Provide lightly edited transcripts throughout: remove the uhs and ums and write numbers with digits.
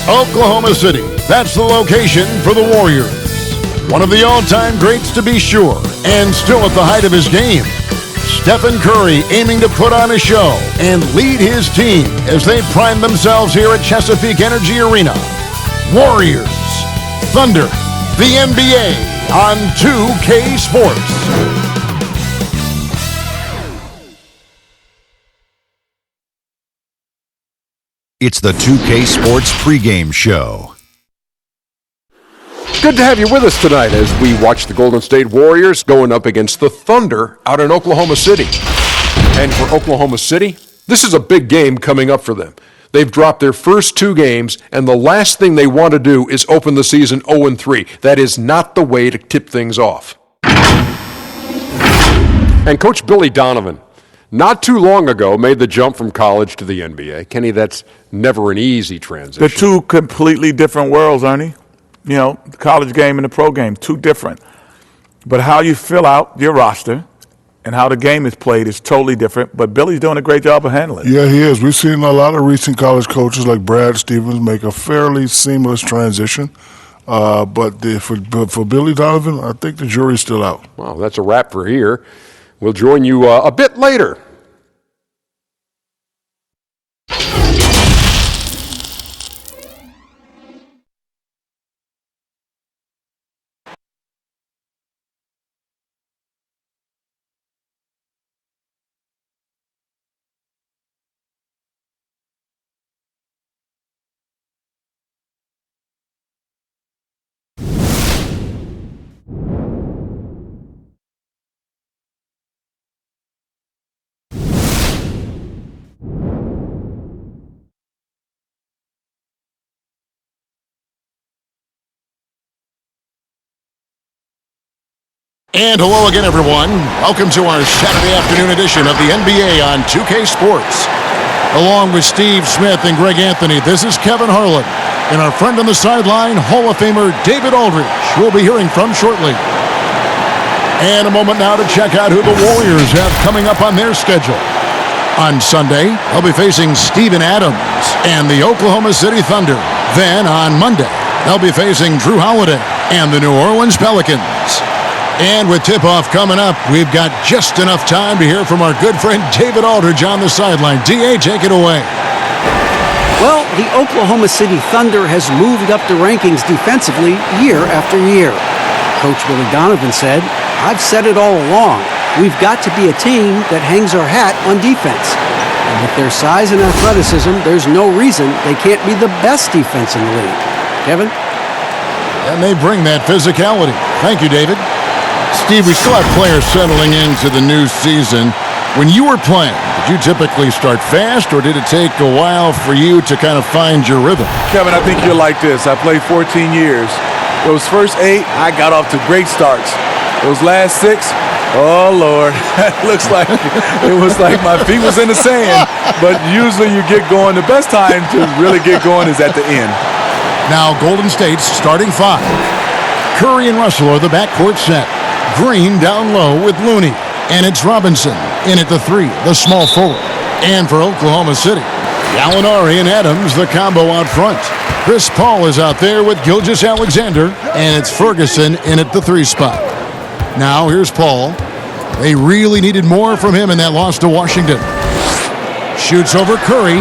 Oklahoma City. That's the location for the Warriors. One of the all-time greats to be sure, and still at the height of his game. Stephen Curry aiming to put on a show and lead his team as they prime themselves here at Chesapeake Energy Arena. Warriors, Thunder, the NBA on 2K Sports. It's the 2K Sports pregame show. Good to have you with us tonight as we watch the Golden State Warriors going up against the Thunder out in Oklahoma City. And for Oklahoma City, this is a big game coming up for them. They've dropped their first two games, and the last thing they want to do is open the season 0-3. That is not the way to tip things off. And Coach Billy Donovan, not too long ago, made the jump from college to the NBA. Kenny, that's never an easy transition. They're two completely different worlds, Ernie. You know, the college game and the pro game, two different. But how you fill out your roster and how the game is played is totally different. But Billy's doing a great job of handling it. Yeah, he is. We've seen a lot of recent college coaches like Brad Stevens make a fairly seamless transition. But for Billy Donovan, I think the jury's still out. Well, that's a wrap for here. We'll join you a bit later. And hello again, everyone. Welcome to our Saturday afternoon edition of the NBA on 2K Sports. Along with Steve Smith and Greg Anthony, this is Kevin Harlan. And our friend on the sideline, Hall of Famer David Aldridge, we'll be hearing from shortly. And a moment now to check out who the Warriors have coming up on their schedule. On Sunday, they'll be facing Steven Adams and the Oklahoma City Thunder. Then on Monday, they'll be facing Drew Holiday and the New Orleans Pelicans. And with tip-off coming up, we've got just enough time to hear from our good friend David Aldridge on the sideline. D.A., take it away. Well, the Oklahoma City Thunder has moved up the rankings defensively year after year. Coach Billy Donovan said, "I've said it all along. We've got to be a team that hangs our hat on defense. And with their size and athleticism, there's no reason they can't be the best defense in the league." Kevin? And they bring that physicality. Thank you, David. Steve, we still have players settling into the new season. When you were playing, did you typically start fast, or did it take a while for you to kind of find your rhythm? Kevin, I think you're like this. I played 14 years. Those first 8, I got off to great starts. Those last 6, oh, Lord, looks like it was like my feet was in the sand. But usually you get going. The best time to really get going is at the end. Now, Golden State's starting 5. Curry and Russell are the backcourt set. Green down low with Looney. And it's Robinson in at the 3, the small forward. And for Oklahoma City, Gallinari and Adams, the combo out front. Chris Paul is out there with Gilgeous-Alexander. And it's Ferguson in at the 3 spot. Now here's Paul. They really needed more from him in that loss to Washington. Shoots over Curry.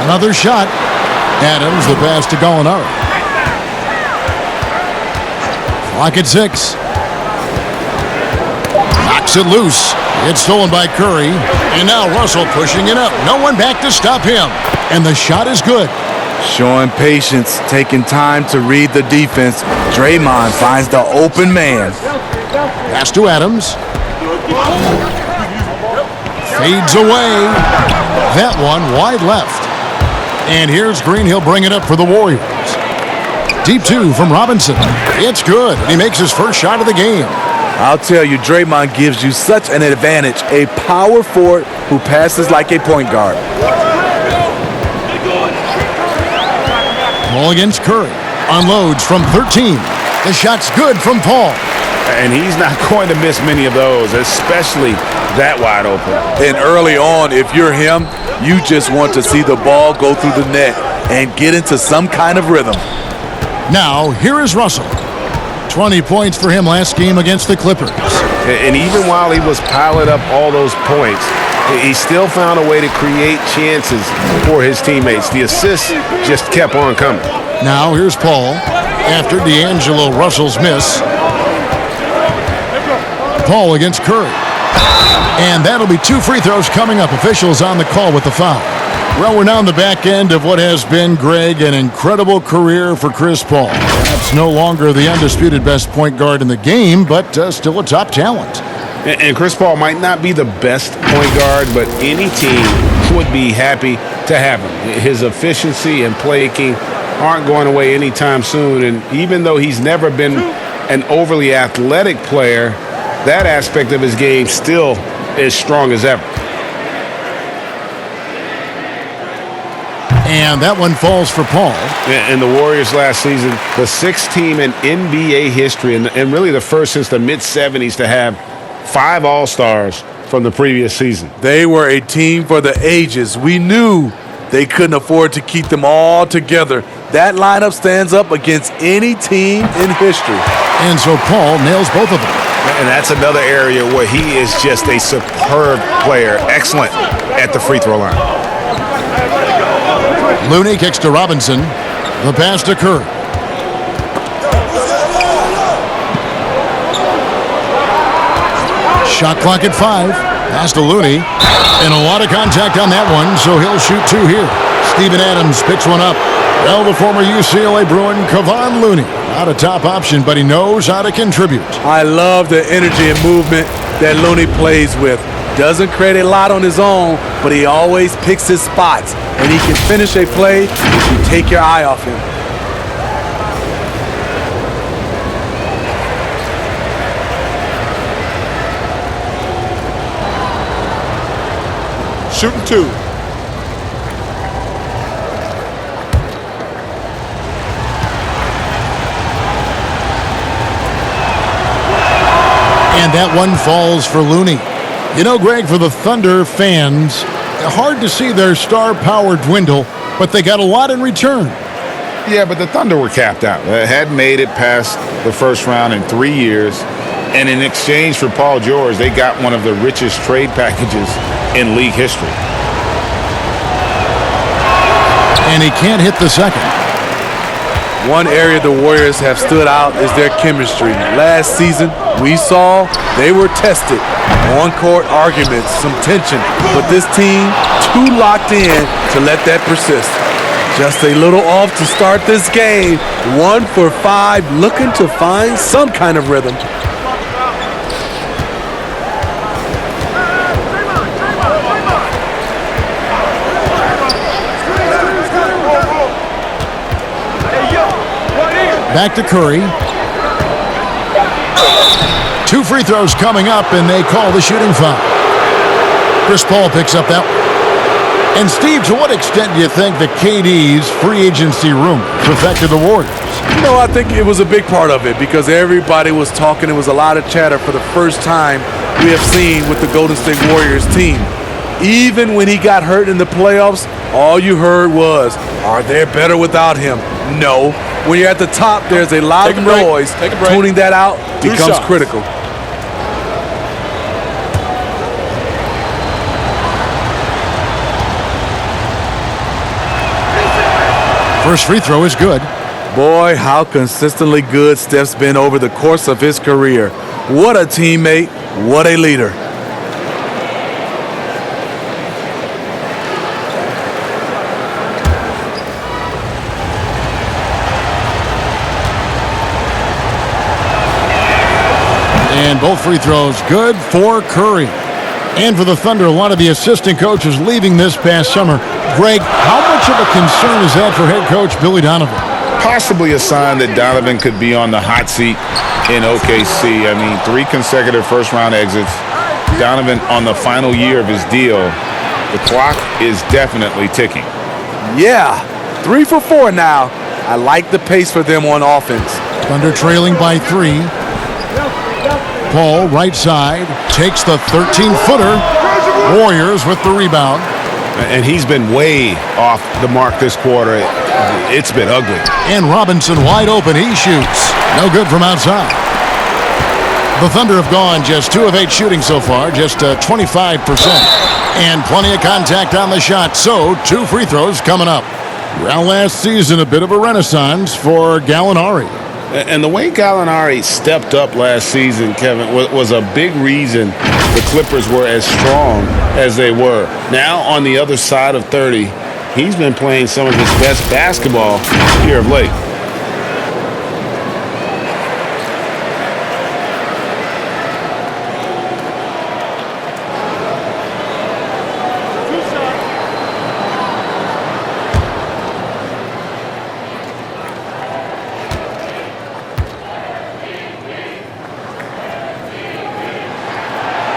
Another shot. Adams, the pass to Gallinari. Clock at 6. Knocks it loose. It's stolen by Curry. And now Russell pushing it up. No one back to stop him. And the shot is good. Showing patience, taking time to read the defense. Draymond finds the open man. Pass to Adams. Fades away. That one wide left. And here's Green. He'll bring it up for the Warriors. Deep 2 from Robinson. It's good. He makes his first shot of the game. I'll tell you, Draymond gives you such an advantage. A power forward who passes like a point guard. Paul against Curry. Unloads from 13. The shot's good from Paul. And he's not going to miss many of those, especially that wide open. And early on, if you're him, you just want to see the ball go through the net and get into some kind of rhythm. Now, here is Russell. 20 points for him last game against the Clippers. And even while he was piling up all those points, he still found a way to create chances for his teammates. The assists just kept on coming. Now, here's Paul after D'Angelo Russell's miss. Paul against Curry. And that'll be 2 free throws coming up. Officials on the call with the foul. Well, we're now on the back end of what has been, Greg, an incredible career for Chris Paul. Perhaps no longer the undisputed best point guard in the game, but still a top talent. And Chris Paul might not be the best point guard, but any team would be happy to have him. His efficiency and playmaking aren't going away anytime soon. And even though he's never been an overly athletic player, that aspect of his game still is strong as ever. And that one falls for Paul. In the Warriors last season, the 6th team in NBA history, and really the first since the mid-'70s to have 5 All-Stars from the previous season. They were a team for the ages. We knew they couldn't afford to keep them all together. That lineup stands up against any team in history. And so Paul nails both of them. And that's another area where he is just a superb player. Excellent at the free throw line. Looney kicks to Robinson. The pass to Curry. Shot clock at 5. Pass to Looney. And a lot of contact on that one, so he'll shoot 2 here. Steven Adams picks one up. Well, the former UCLA Bruin, Kevon Looney. Not a top option, but he knows how to contribute. I love the energy and movement that Looney plays with. Doesn't create a lot on his own, but he always picks his spots. And he can finish a play if you take your eye off him. Shooting 2. And that one falls for Looney. You know, Greg, for the Thunder fans, hard to see their star power dwindle, but they got a lot in return. Yeah, but the Thunder were capped out. They hadn't made it past the first round in 3 years. And in exchange for Paul George, they got one of the richest trade packages in league history. And he can't hit the second. One area the Warriors have stood out is their chemistry. Last season, we saw they were tested. On-court arguments, some tension. But this team, too locked in to let that persist. Just a little off to start this game. 1 for 5, looking to find some kind of rhythm. Back to Curry. 2 free throws coming up, and they call the shooting foul. Chris Paul picks up that one. And Steve, to what extent do you think the KD's free agency rumors affected the Warriors? You know, I think it was a big part of it because everybody was talking. It was a lot of chatter for the first time we have seen with the Golden State Warriors team. Even when he got hurt in the playoffs, all you heard was, are they better without him? No. When you're at the top, there's a lot of noise. Tuning that out becomes critical. First free throw is good. Boy, how consistently good Steph's been over the course of his career. What a teammate, what a leader. And both free throws good for Curry. And for the Thunder, a lot of the assistant coaches leaving this past summer. Greg, how much of a concern is that for head coach Billy Donovan? Possibly a sign that Donovan could be on the hot seat in OKC. I mean, 3 consecutive first-round exits. Donovan on the final year of his deal. The clock is definitely ticking. Yeah, 3 for 4 now. I like the pace for them on offense. Thunder trailing by 3. Paul, right side, takes the 13-footer. Warriors with the rebound. And he's been way off the mark this quarter. It's been ugly. And Robinson wide open. He shoots. No good from outside. The Thunder have gone just 2 of 8 shooting so far, just 25%. And plenty of contact on the shot, so 2 free throws coming up. Well, last season, a bit of a renaissance for Gallinari. And the way Gallinari stepped up last season, Kevin, was a big reason the Clippers were as strong as they were. Now, on the other side of 30, he's been playing some of his best basketball here of late.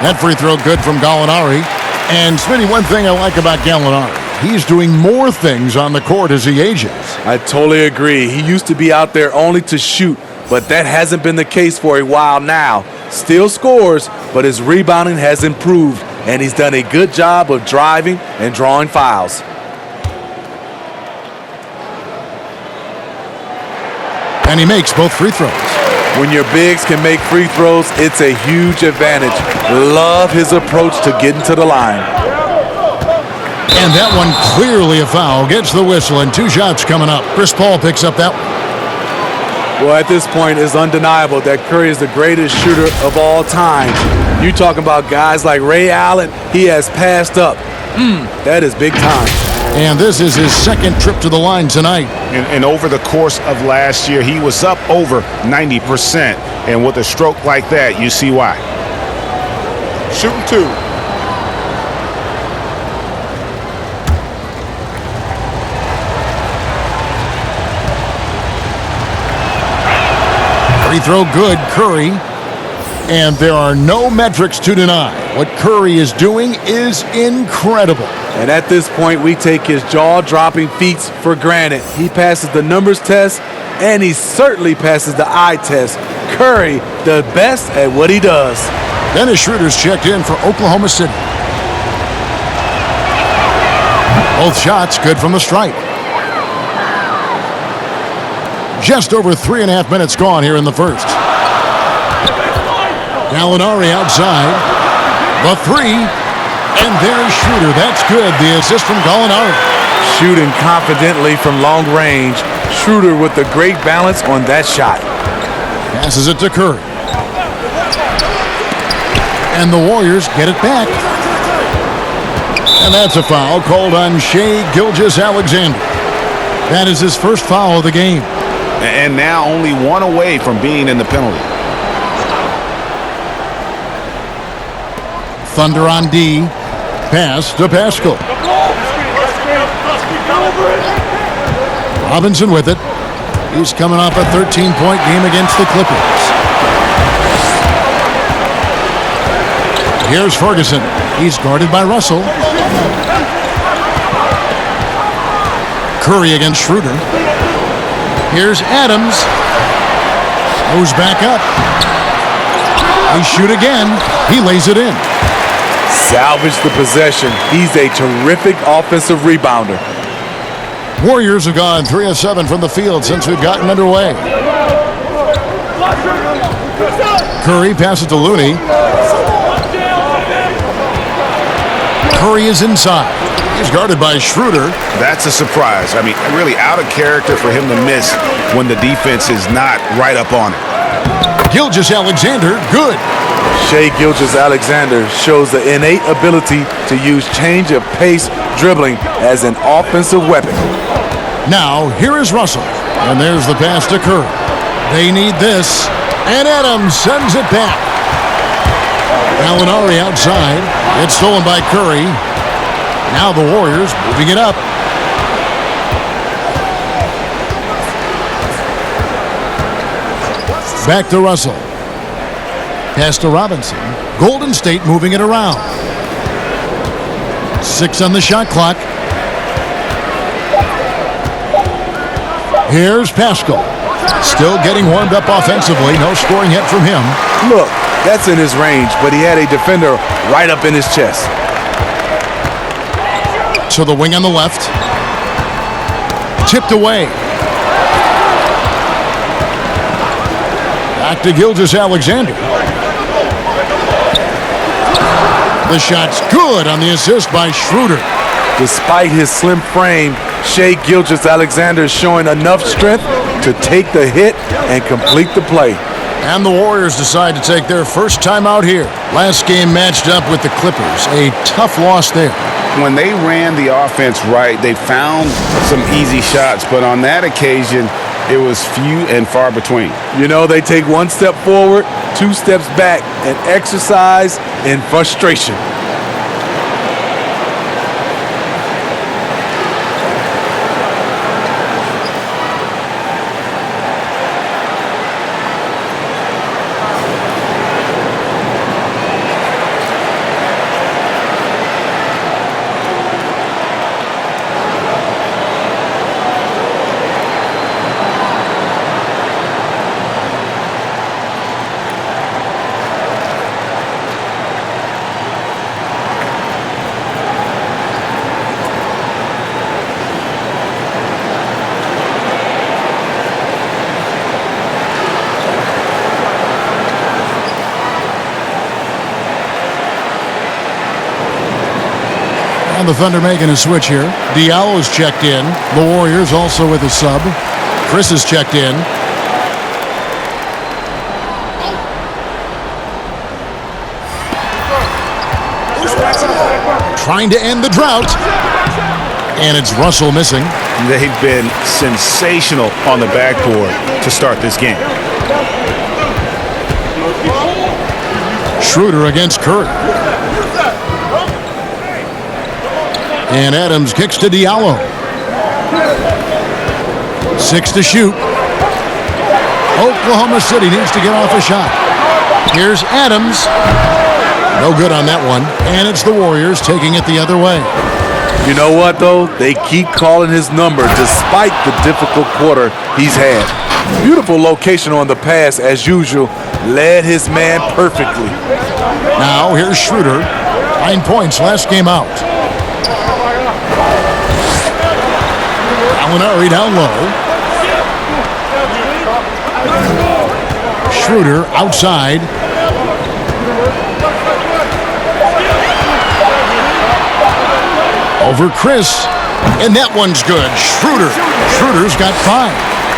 That free throw good from Gallinari. And, Smitty, one thing I like about Gallinari, he's doing more things on the court as he ages. I totally agree. He used to be out there only to shoot, but that hasn't been the case for a while now. Still scores, but his rebounding has improved, and he's done a good job of driving and drawing fouls. And he makes both free throws. When your bigs can make free throws, it's a huge advantage. Love his approach to getting to the line. And that one clearly a foul. Gets the whistle, and 2 shots coming up. Chris Paul picks up that one. Well, at this point, it's undeniable that Curry is the greatest shooter of all time. You talking about guys like Ray Allen, he has passed up. That is big time. And this is his 2nd trip to the line tonight. And over the course of last year, he was up over 90%. And with a stroke like that, you see why. Shooting 2. Free throw good, Curry. And there are no metrics to deny. What Curry is doing is incredible. And at this point, we take his jaw-dropping feats for granted. He passes the numbers test, and he certainly passes the eye test. Curry, the best at what he does. Dennis Schroeder's checked in for Oklahoma City. Both shots good from the stripe. Just over 3.5 minutes gone here in the first. Gallinari outside. The 3. And there's Schroeder. That's good. The assist from Gallinari. Shooting confidently from long range. Schroeder with the great balance on that shot. Passes it to Curry. And the Warriors get it back. And that's a foul called on Shai Gilgeous-Alexander. That is his first foul of the game. And now only 1 away from being in the penalty. Thunder on D. Pass to Pascal. Robinson with it. He's coming off a 13-point game against the Clippers. Here's Ferguson. He's guarded by Russell. Curry against Schroeder. Here's Adams. Goes back up. They shoot again. He lays it in. Salvage the possession. He's a terrific offensive rebounder. Warriors have gone 3 of 7 from the field since we've gotten underway. Curry passes to Looney. Curry is inside. He's guarded by Schroeder. That's a surprise. I mean, really out of character for him to miss when the defense is not right up on it. Gilgeous-Alexander, good. Shai Gilgeous-Alexander shows the innate ability to use change of pace dribbling as an offensive weapon. Now, here is Russell. And there's the pass to Curry. They need this. And Adams sends it back. Gallinari outside. It's stolen by Curry. Now the Warriors moving it up. Back to Russell. Pass to Robinson. Golden State moving it around. 6 on the shot clock. Here's Pascal. Still getting warmed up offensively. No scoring yet from him. Look, that's in his range, but he had a defender right up in his chest. to the wing on the left. Tipped away. Back to Gilgeous-Alexander. The shot's good on the assist by Schroeder. Despite his slim frame, Shai Gilgeous-Alexander is showing enough strength to take the hit and complete the play. And the Warriors decide to take their first time out here. Last game matched up with the Clippers. A tough loss there. When they ran the offense right, they found some easy shots, but on that occasion, it was few and far between. You know, they take one step forward, 2 steps back, and exercise in frustration. And the Thunder making a switch here. Diallo's checked in. The Warriors also with a sub. Chris is checked in. Trying to end the drought. And it's Russell missing. They've been sensational on the backboard to start this game. Schroeder against Curry. And Adams kicks to Diallo. 6 to shoot. Oklahoma City needs to get off a shot. Here's Adams. No good on that one. And it's the Warriors taking it the other way. You know what, though? They keep calling his number despite the difficult quarter he's had. Beautiful location on the pass, as usual. Led his man perfectly. Now here's Schroeder. 9 points last game out. Gallinari down low. Schroeder outside. Over Chris. And that one's good. Schroeder's got 5.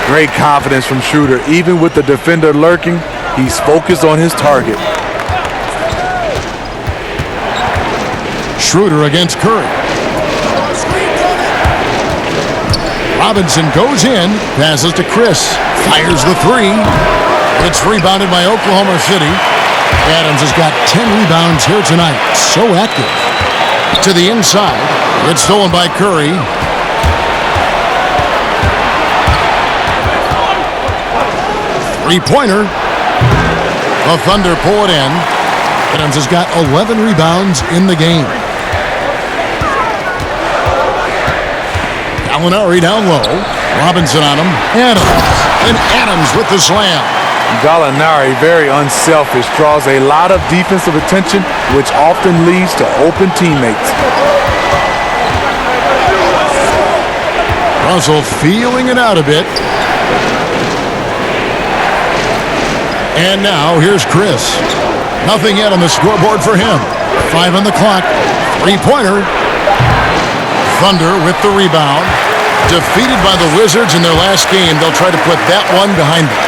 Great confidence from Schroeder. Even with the defender lurking, he's focused on his target. Schroeder against Curry. Robinson goes in, passes to Chris, fires the 3. It's rebounded by Oklahoma City. Adams has got 10 rebounds here tonight. So active. To the inside. It's stolen by Curry. Three-pointer. The Thunder pull it in. Adams has got 11 rebounds in the game. Gallinari down low. Robinson on him. Adams. And Adams with the slam. Gallinari, very unselfish, draws a lot of defensive attention, which often leads to open teammates. Russell feeling it out a bit. And now here's Chris. Nothing yet on the scoreboard for him. 5 on the clock. Three-pointer. Thunder with the rebound. Defeated by the Wizards in their last game. They'll try to put that one behind them.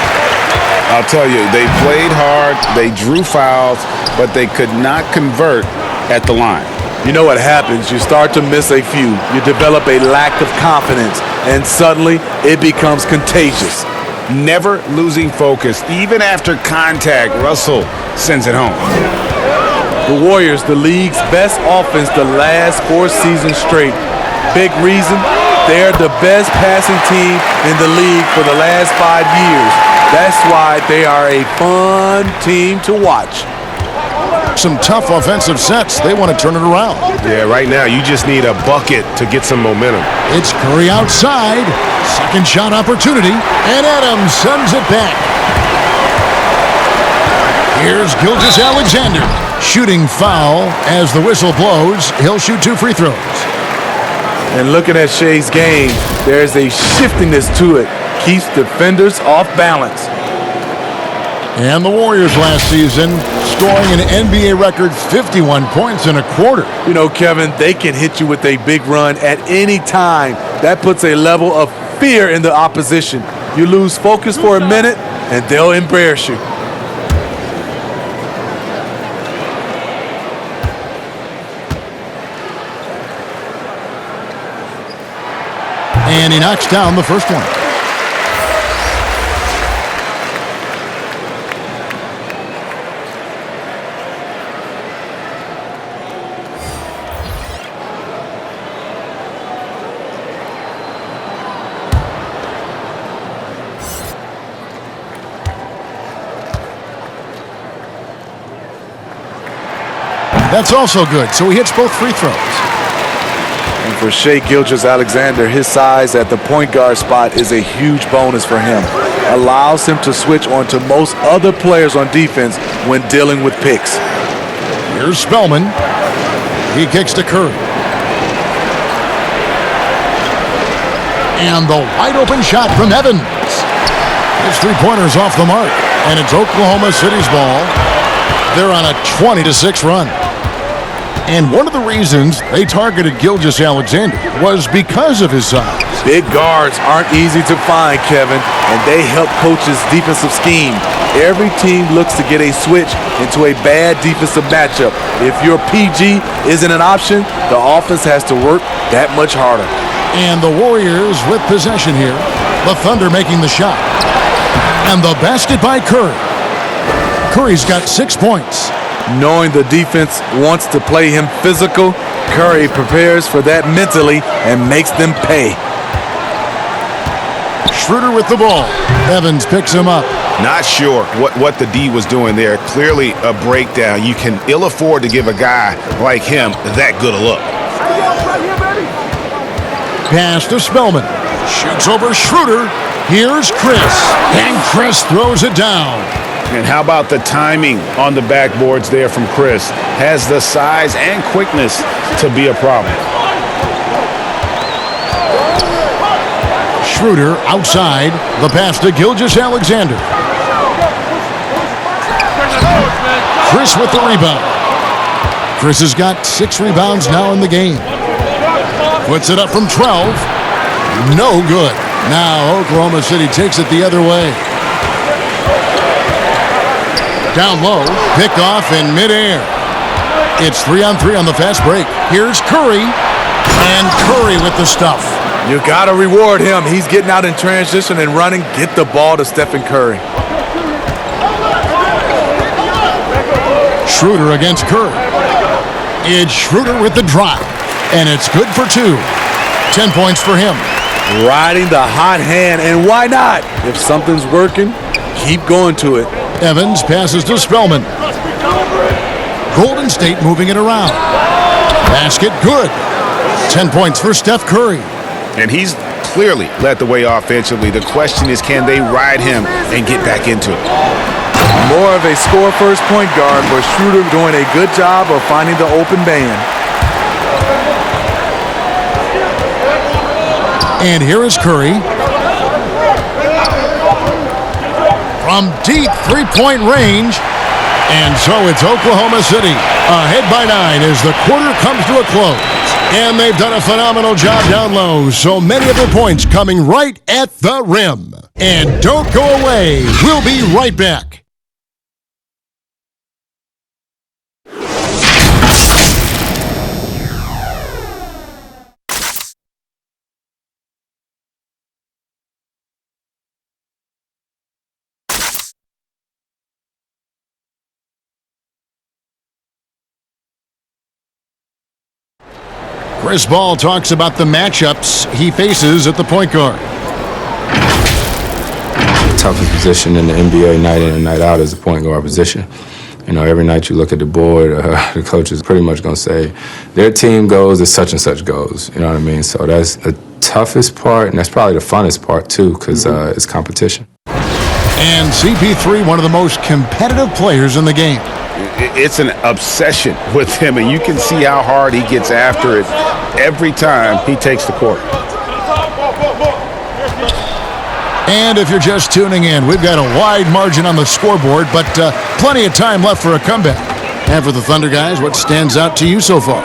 I'll tell you, they played hard, they drew fouls, but they could not convert at the line. You know what happens? You start to miss a few. You develop a lack of confidence, and suddenly it becomes contagious. Never losing focus, even after contact, Russell sends it home. The Warriors, the league's best offense the last 4 seasons straight. Big reason, they're the best passing team in the league for the last 5 years. That's why they are a fun team to watch. Some tough offensive sets. They want to turn it around. Yeah, right now you just need a bucket to get some momentum. It's Curry outside. Second shot opportunity. And Adams sends it back. Here's Gilgeous-Alexander. Shooting foul as the whistle blows. He'll shoot 2 free throws. And looking at Shea's game, there's a shiftiness to it. Keeps defenders off balance. And the Warriors last season scoring an NBA record 51 points in a quarter. You know, Kevin, they can hit you with a big run at any time. That puts a level of fear in the opposition. You lose focus for a minute, and they'll embarrass you. And he knocks down the first one. That's also good, so he hits both free throws. And for Shai Gilgeous-Alexander, his size at the point guard spot is a huge bonus for him. Allows him to switch onto most other players on defense when dealing with picks. Here's Spellman. He kicks to Curry. And the wide open shot from Evans. His three-pointer's off the mark, and it's Oklahoma City's ball. They're on a 20-6 run. And one of the reasons they targeted Gilgeous-Alexander was because of his size. Big guards aren't easy to find, Kevin, and they help coaches' defensive scheme. Every team looks to get a switch into a bad defensive matchup. If your PG isn't an option, the offense has to work that much harder. And the Warriors with possession here. The Thunder making the shot. And the basket by Curry. Curry's got 6 points. Knowing the defense wants to play him physical, Curry prepares for that mentally and makes them pay. Schroeder with the ball. Evans picks him up. Not sure what the D was doing there. Clearly a breakdown. You can ill afford to give a guy like him that good a look. Pass to Spellman. Shoots over Schroeder. Here's Chris. And Chris throws it down. And how about the timing on the backboards there from Chris? Has the size and quickness to be a problem. Schroeder outside. The pass to Gilgeous-Alexander. Chris with the rebound. Chris has got 6 rebounds now in the game. Puts it up from 12. No good. Now Oklahoma City takes it the other way. Down low, picked off in midair. It's 3-on-3 on the fast break. Here's Curry, and Curry with the stuff. You gotta reward him. He's getting out in transition and running. Get the ball to Stephen Curry. Schroeder against Curry. It's Schroeder with the drive, and it's good for 2. 10 points for him. Riding the hot hand, and why not? If something's working, keep going to it. Evans passes to Spellman. Golden State moving it around. Basket good. 10 points for Steph Curry. And he's clearly led the way offensively. The question is, can they ride him and get back into it? More of a score-first point guard, but Schroeder doing a good job of finding the open man. And here is Curry. From deep three-point range. And so it's Oklahoma City ahead by 9 as the quarter comes to a close. And they've done a phenomenal job down low. So many of their points coming right at the rim. And don't go away. We'll be right back. Chris Ball talks about the matchups he faces at the point guard. The toughest position in the NBA night in and night out is the point guard position. You know, every night you look at the board, the coach is pretty much going to say, their team goes as such and such goes. You know what I mean? So that's the toughest part, and that's probably the funnest part, too, because it's competition. And CP3, one of the most competitive players in the game. It's an obsession with him, and you can see how hard he gets after it every time he takes the court. And if you're just tuning in, we've got a wide margin on the scoreboard, but plenty of time left for a comeback. And for the Thunder guys, what stands out to you so far?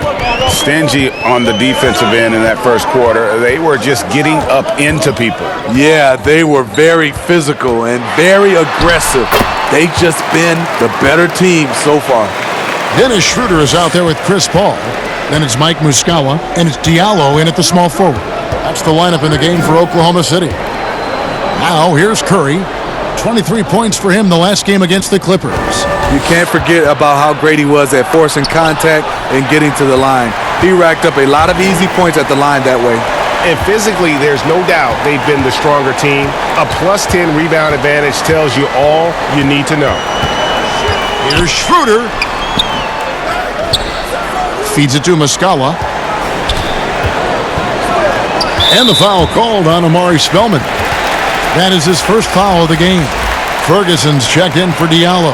Stingy on the defensive end in that first quarter. They were just getting up into people. Yeah, they were very physical and very aggressive. They've just been the better team so far. Dennis Schroeder is out there with Chris Paul. Then it's Mike Muscala, and it's Diallo in at the small forward. That's the lineup in the game for Oklahoma City. Now, here's Curry. 23 points for him the last game against the Clippers. You can't forget about how great he was at forcing contact and getting to the line. He racked up a lot of easy points at the line that way. And physically, there's no doubt they've been the stronger team. A plus 10 rebound advantage tells you all you need to know. Here's Schroeder. Feeds it to Muscala. And the foul called on Amari Spellman. That is his first foul of the game. Ferguson's checked in for Diallo.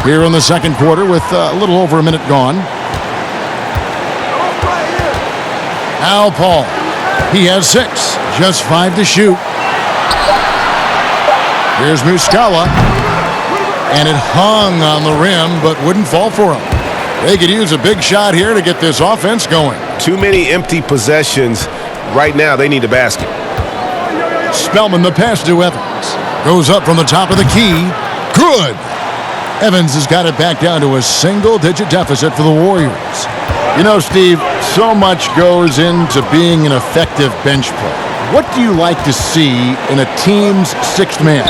Here in the second quarter with a little over a minute gone. Now Paul. He has 6. Just 5 to shoot. Here's Muscala. And it hung on the rim, but wouldn't fall for him. They could use a big shot here to get this offense going. Too many empty possessions. Right now, they need a basket. Spellman, the pass to Evans. Goes up from the top of the key. Good. Evans has got it back down to a single-digit deficit for the Warriors. You know, Steve, so much goes into being an effective bench player. What do you like to see in a team's sixth man?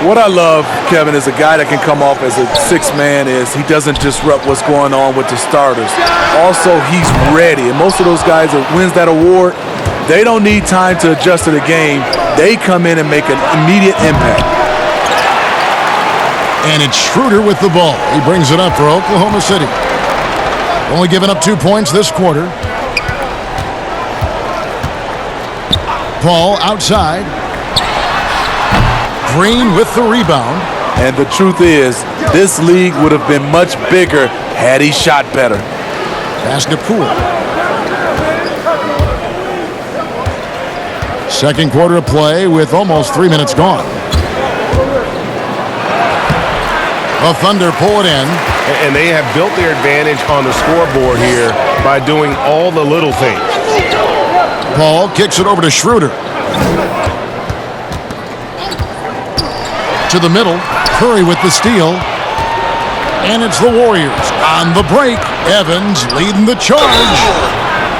What I love, Kevin, is a guy that can come off as a sixth man is he doesn't disrupt what's going on with the starters. Also, he's ready. And most of those guys that wins that award, they don't need time to adjust to the game. They come in and make an immediate impact. And it's Schroeder with the ball. He brings it up for Oklahoma City. Only giving up 2 points this quarter. Paul outside. Green with the rebound. And the truth is, this league would have been much bigger had he shot better. Pass to Poole. Second quarter of play with almost 3 minutes gone. The Thunder pull it in. And they have built their advantage on the scoreboard here by doing all the little things. Paul kicks it over to Schroeder. To the middle. Curry with the steal. And it's the Warriors on the break. Evans leading the charge.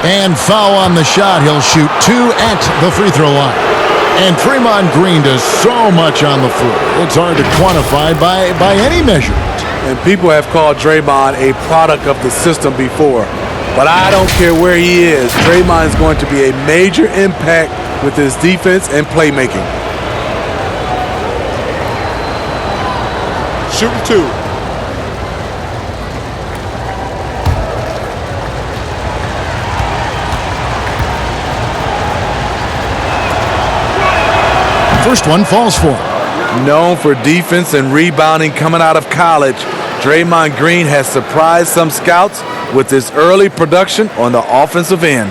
And foul on the shot. He'll shoot 2 at the free throw line. And Draymond Green does so much on the floor. It's hard to quantify by any measurement. And people have called Draymond a product of the system before. But I don't care where he is. Draymond is going to be a major impact with his defense and playmaking. Shooting 2. First one falls for him. Known for defense and rebounding coming out of college, Draymond Green has surprised some scouts with his early production on the offensive end.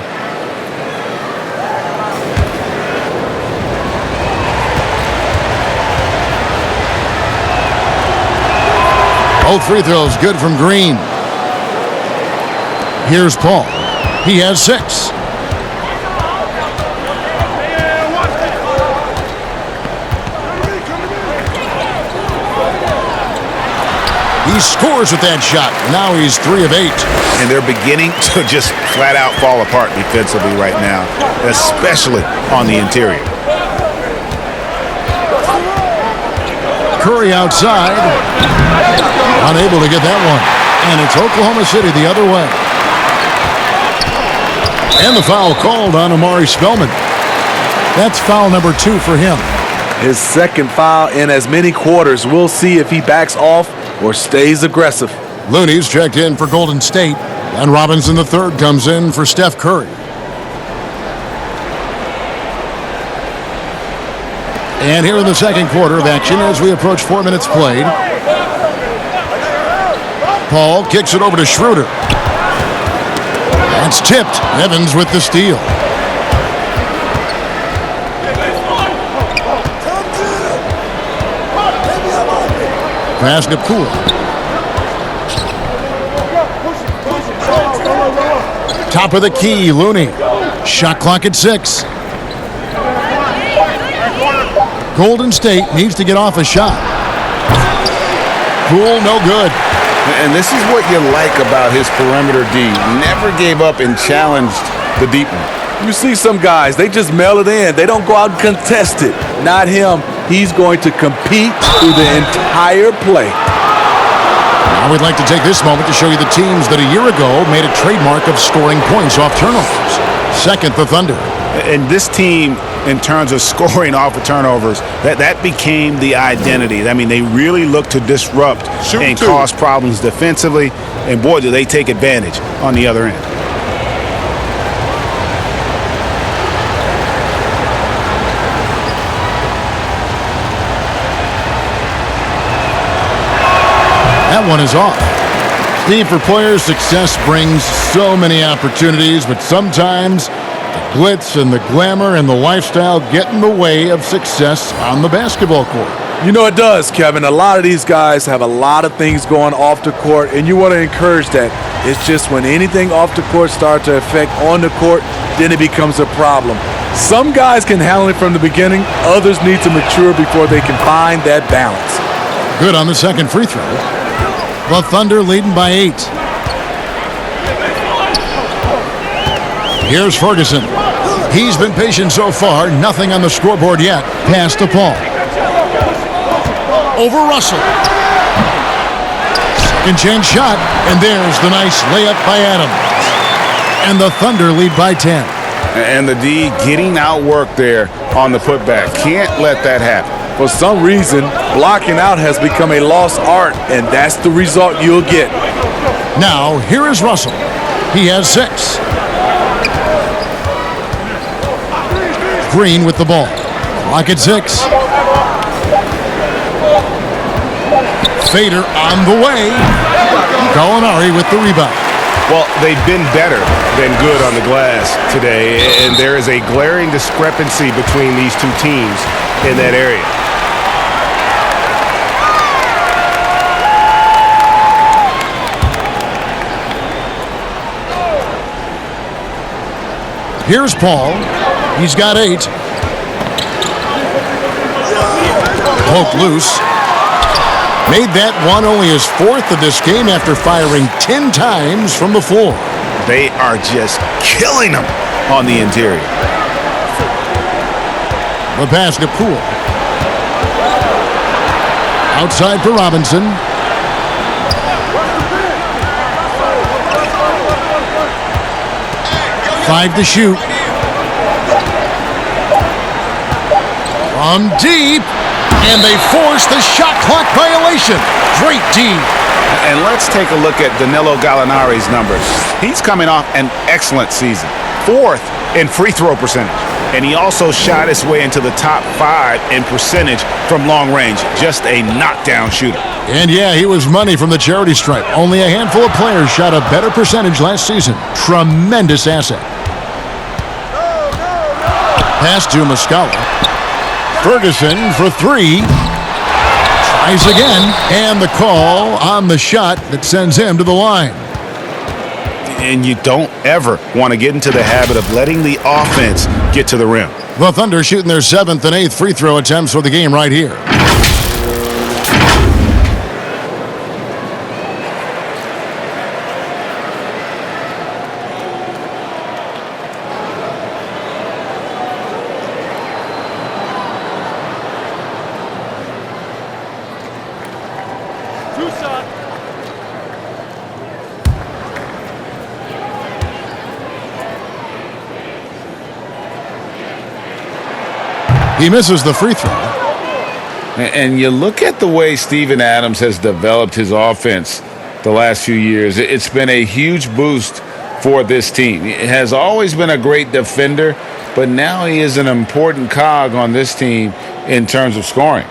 Both free throws good from Green. Here's Paul. He has 6. He scores with that shot. Now he's 3 of 8. And they're beginning to just flat out fall apart defensively right now, especially on the interior. Curry outside. Unable to get that one. And it's Oklahoma City the other way. And the foul called on Amari Spellman. That's foul number 2 for him. His second foul in as many quarters. We'll see if he backs off or stays aggressive. Looney's checked in for Golden State. And Robinson III comes in for Steph Curry. And here in the second quarter of action as we approach 4 minutes played. Paul kicks it over to Schroeder. That's tipped. Evans with the steal. Pass to Poole. Top of the key, Looney. Shot clock at 6. Golden State needs to get off a shot. Poole, no good. And this is what you like about his perimeter D. Never gave up and challenged the deep one. You see some guys, they just mail it in. They don't go out and contest it. Not him. He's going to compete through the entire play. Now we'd like to take this moment to show you the teams that a year ago made a trademark of scoring points off turnovers. Second, the Thunder. And this team, in terms of scoring off of turnovers, that became the identity. I mean, they really look to disrupt and cause problems defensively. And boy, do they take advantage on the other end. That one is off. Steve, for players, success brings so many opportunities, but sometimes the glitz and the glamour and the lifestyle get in the way of success on the basketball court. You know it does, Kevin. A lot of these guys have a lot of things going off the court, and you want to encourage that. It's just when anything off the court starts to affect on the court, then it becomes a problem. Some guys can handle it from the beginning. Others need to mature before they can find that balance. Good on the second free throw. The Thunder leading by 8. Here's Ferguson. He's been patient so far. Nothing on the scoreboard yet. Pass to Paul. Over Russell. Second chance shot. And there's the nice layup by Adams. And the Thunder lead by 10. And the D getting outworked there on the putback. Can't let that happen. For some reason, blocking out has become a lost art, and that's the result you'll get. Now, here is Russell. He has 6. Green with the ball. Clock at 6. Fader on the way. Gallinari with the rebound. Well, they've been better than good on the glass today, and there is a glaring discrepancy between these two teams in that area. Here's Paul. He's got 8. Poke loose. Made that one only his 4th of this game after firing 10 times from the floor. They are just killing them on the interior. The pass to Poole. Outside for Robinson. Five to shoot. From deep. And they force the shot clock violation. Great D. And let's take a look at Danilo Gallinari's numbers. He's coming off an excellent season. 4th in free throw percentage. And he also shot his way into the top 5 in percentage from long range. Just a knockdown shooter. And yeah, he was money from the charity stripe. Only a handful of players shot a better percentage last season. Tremendous asset. Pass to Muscala. Ferguson for 3. Tries again. And the call on the shot that sends him to the line. And you don't ever want to get into the habit of letting the offense get to the rim. The Thunder shooting their 7th and 8th free throw attempts for the game right here. He misses the free throw. And you look at the way Steven Adams has developed his offense. the last few years. It's been a huge boost for this team. He has always been a great defender, but now he is an important cog on this team in terms of scoring.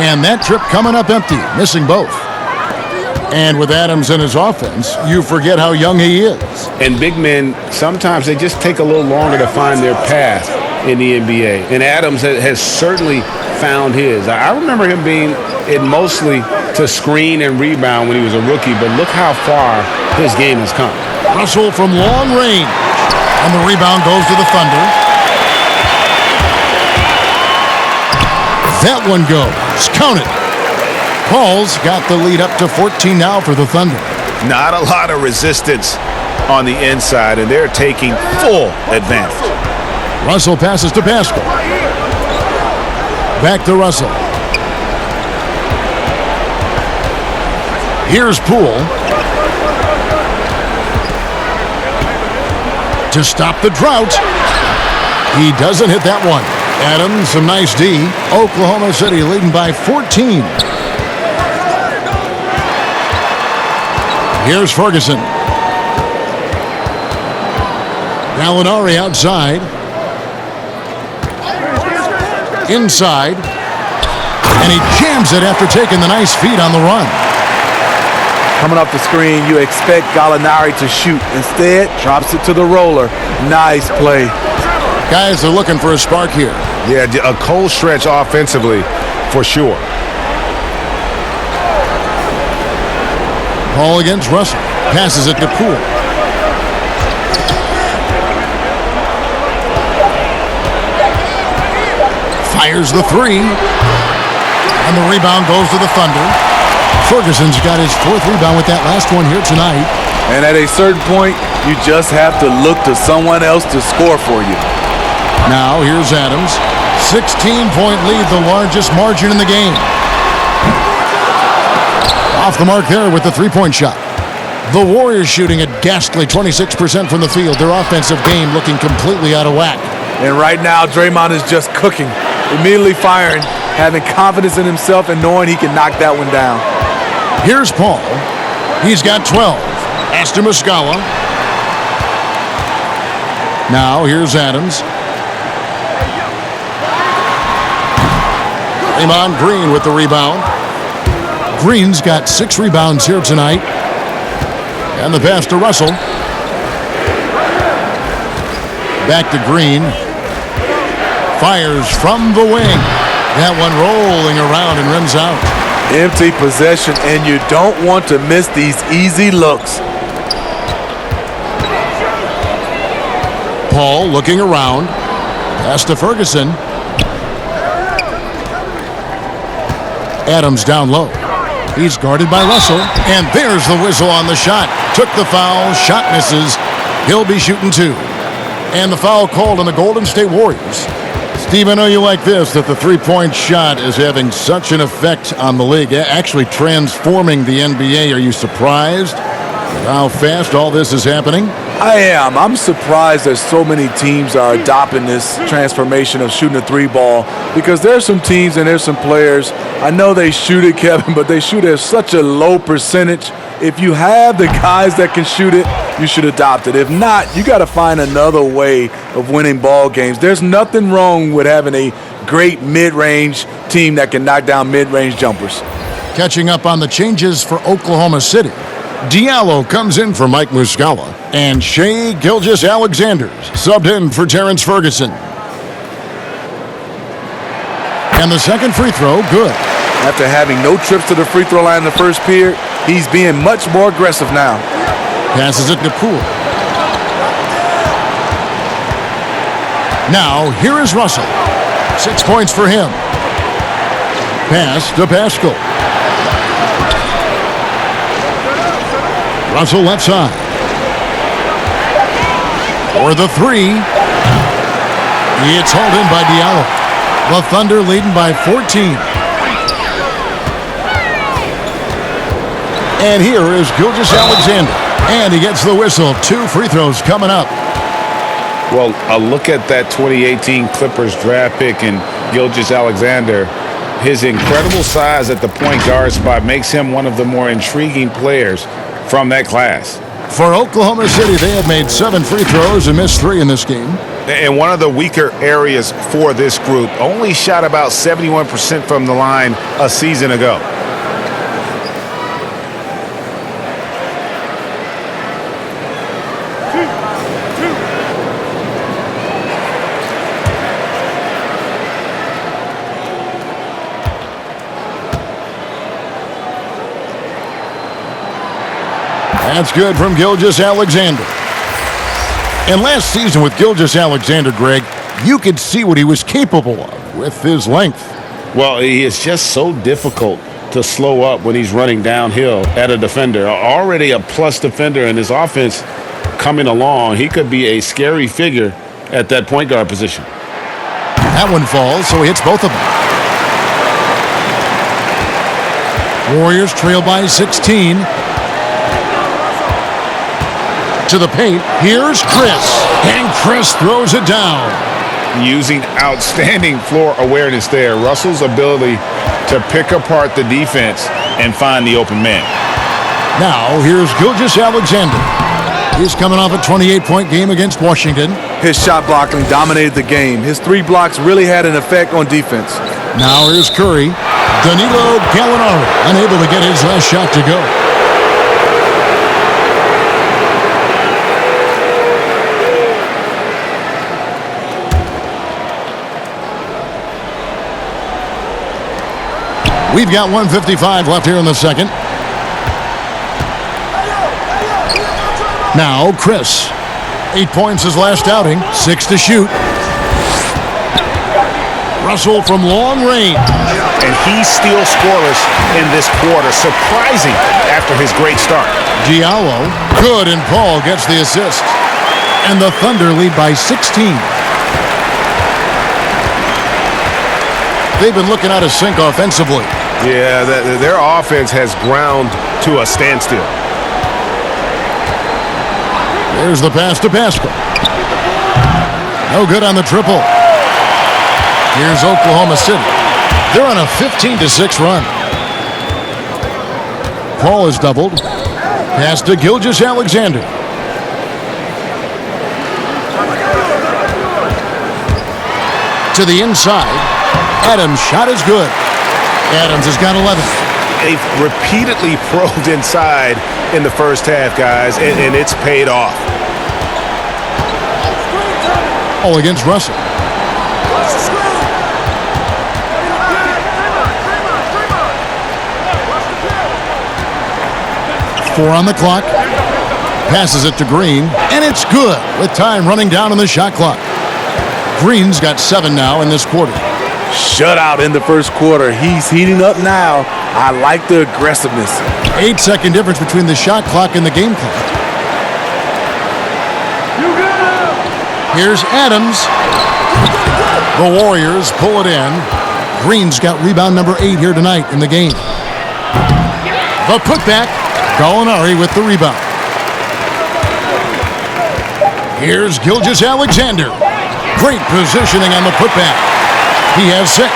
And that trip coming up empty, missing both. And with Adams in his offense, you forget how young he is. And big men, sometimes they just take a little longer to find their path in the NBA. And Adams has certainly found his. I remember him being it mostly to screen and rebound when he was a rookie, but look how far his game has come. Russell from long range. And the rebound goes to the Thunder. That one goes. Count it. Paul's got the lead up to 14 now for the Thunder. Not a lot of resistance on the inside, and they're taking full advantage. Russell passes to Pascal. Back to Russell. Here's Poole. To stop the drought. He doesn't hit that one. Adams, some nice D. Oklahoma City leading by 14. Here's Ferguson. Gallinari outside. Inside. And he jams it after taking the nice feed on the run. Coming off the screen, you expect Gallinari to shoot. Instead, drops it to the roller. Nice play. Guys are looking for a spark here. Yeah, a cold stretch offensively for sure. Ball against Russell. Passes it to Poole. Fires the three. And the rebound goes to the Thunder. Ferguson's got his fourth rebound with that last one here tonight. And at a certain point, you just have to look to someone else to score for you. Now, here's Adams. 16-point lead, the largest margin in the game. Off the mark there with the three-point shot. The Warriors shooting a ghastly 26% from the field. Their offensive game looking completely out of whack. And right now, Draymond is just cooking. Immediately firing, having confidence in himself and knowing he can knock that one down. Here's Paul. He's got 12. Pass to Muscala. Now, here's Adams. Draymond Green with the rebound. Green's got 6 rebounds here tonight. And the pass to Russell. Back to Green. Fires from the wing. That one rolling around and rims out. Empty possession, and you don't want to miss these easy looks. Paul looking around. Pass to Ferguson. Adams down low. He's guarded by Russell. And there's the whistle on the shot. Took the foul. Shot misses. He'll be shooting 2. And the foul called on the Golden State Warriors. Steve, I know you like this, that the three-point shot is having such an effect on the league, actually transforming the NBA. Are you surprised at how fast all this is happening? I am. I'm surprised that so many teams are adopting this transformation of shooting a 3-ball, because there's some teams and there's some players, I know they shoot it, Kevin, but they shoot at such a low percentage. If you have the guys that can shoot it, you should adopt it. If not, you got to find another way of winning ball games. There's nothing wrong with having a great mid-range team that can knock down mid-range jumpers. Catching up on the changes for Oklahoma City. Diallo comes in for Mike Muscala, and Shai Gilgeous-Alexander subbed in for Terrence Ferguson. And the second free throw, good. After having no trips to the free throw line in the first period, he's being much more aggressive now. Passes it to Poole. Now, here is Russell. 6 points for him. Pass to Pascal. Russell left side. For the 3. It's hauled in by Diallo. The Thunder leading by 14. And here is Gilgeous-Alexander. And he gets the whistle. 2 free throws coming up. Well, a look at that 2018 Clippers draft pick and Gilgeous-Alexander. His incredible size at the point guard spot makes him one of the more intriguing players from that class. For Oklahoma City, they have made 7 free throws and missed 3 in this game. And one of the weaker areas for this group, only shot about 71% from the line a season ago. That's good from Gilgeous-Alexander. And last season with Gilgeous-Alexander, Greg, you could see what he was capable of with his length. Well, he is just so difficult to slow up when he's running downhill at a defender. Already a plus defender in his offense coming along. He could be a scary figure at that point guard position. That one falls, so he hits both of them. Warriors trail by 16. To the paint, here's Chris, and Chris throws it down. Using outstanding floor awareness there. Russell's ability to pick apart the defense and find the open man. Now, here's Gilgeous-Alexander. He's coming off a 28-point game against Washington. His shot blocking dominated the game. His 3 blocks really had an effect on defense. Now here's Curry. Danilo Gallinari unable to get his last shot to go. We've got 1:55 left here in the second. Now Chris. 8 points his last outing. 6 to shoot. Russell from long range. And he's still scoreless in this quarter. Surprising after his great start. Diallo. Good, and Paul gets the assist. And the Thunder lead by 16. They've been looking out of sync offensively. Yeah, their offense has ground to a standstill. There's the pass to Pascal. No good on the triple. Here's Oklahoma City. They're on a 15-6 run. Paul is doubled. Pass to Gilgeous-Alexander. To the inside. Adams' shot is good. Adams has got 11. They've repeatedly probed inside in the first half, guys, and it's paid off. All against Russell. Four on the clock. Passes it to Green, and it's good with time running down on the shot clock. Green's got 7 now in this quarter. Shutout in the first quarter. He's heating up now. I like the aggressiveness. 8-second difference between the shot clock and the game clock. Here's Adams. The Warriors pull it in. Green's got rebound number 8 here tonight in the game. The putback. Gallinari with the rebound. Here's Gilgeous-Alexander. Great positioning on the putback. He has 6.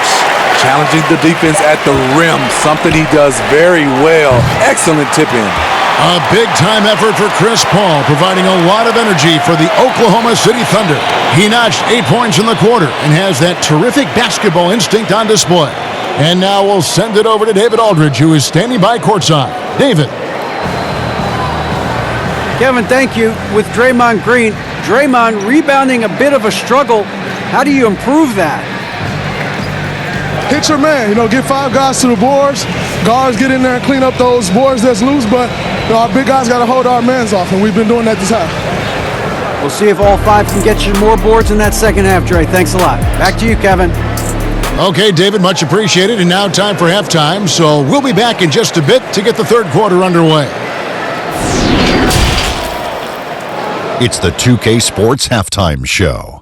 Challenging the defense at the rim, something he does very well. Excellent tip-in. A big-time effort for Chris Paul, providing a lot of energy for the Oklahoma City Thunder. He notched 8 points in the quarter and has that terrific basketball instinct on display. And now we'll send it over to David Aldridge, who is standing by courtside. David. Kevin, thank you. With Draymond Green, Draymond rebounding a bit of a struggle. How do you improve that? Hit your man, get 5 guys to the boards. Guards get in there and clean up those boards that's loose, but our big guys got to hold our mans off, and we've been doing that this half. We'll see if all 5 can get you more boards in that second half, Dre. Thanks a lot. Back to you, Kevin. Okay, David, much appreciated. And now time for halftime, so we'll be back in just a bit to get the third quarter underway. It's the 2K Sports Halftime Show.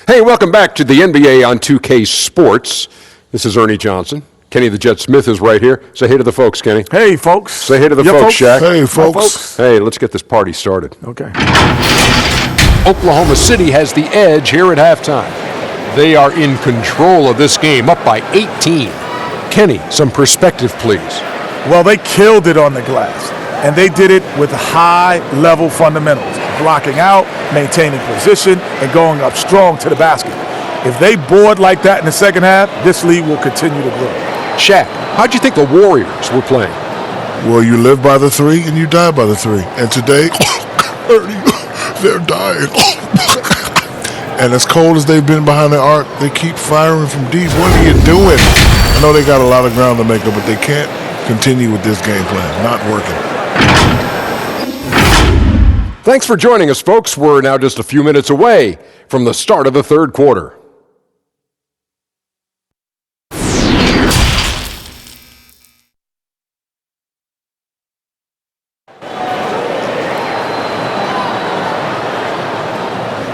Hey, welcome back to the NBA on 2K Sports. This is Ernie Johnson. Kenny the Jet Smith is right here. Say hey to the folks, Kenny. Hey, folks. Say hey to the folks, Shaq. Hey, folks. Hey, let's get this party started. Okay. Oklahoma City has the edge here at halftime. They are in control of this game, up by 18. Kenny, some perspective, please. Well, they killed it on the glass, and they did it with high-level fundamentals, blocking out, maintaining position, and going up strong to the basket. If they board like that in the second half, this league will continue to grow. Shaq, how'd you think the Warriors were playing? Well, you live by the three and you die by the three. And today, they're dying. And as cold as they've been behind the arc, they keep firing from deep. What are you doing? I know they got a lot of ground to make up, but they can't continue with this game plan. Not working. Thanks for joining us, folks. We're now just a few minutes away from the start of the third quarter.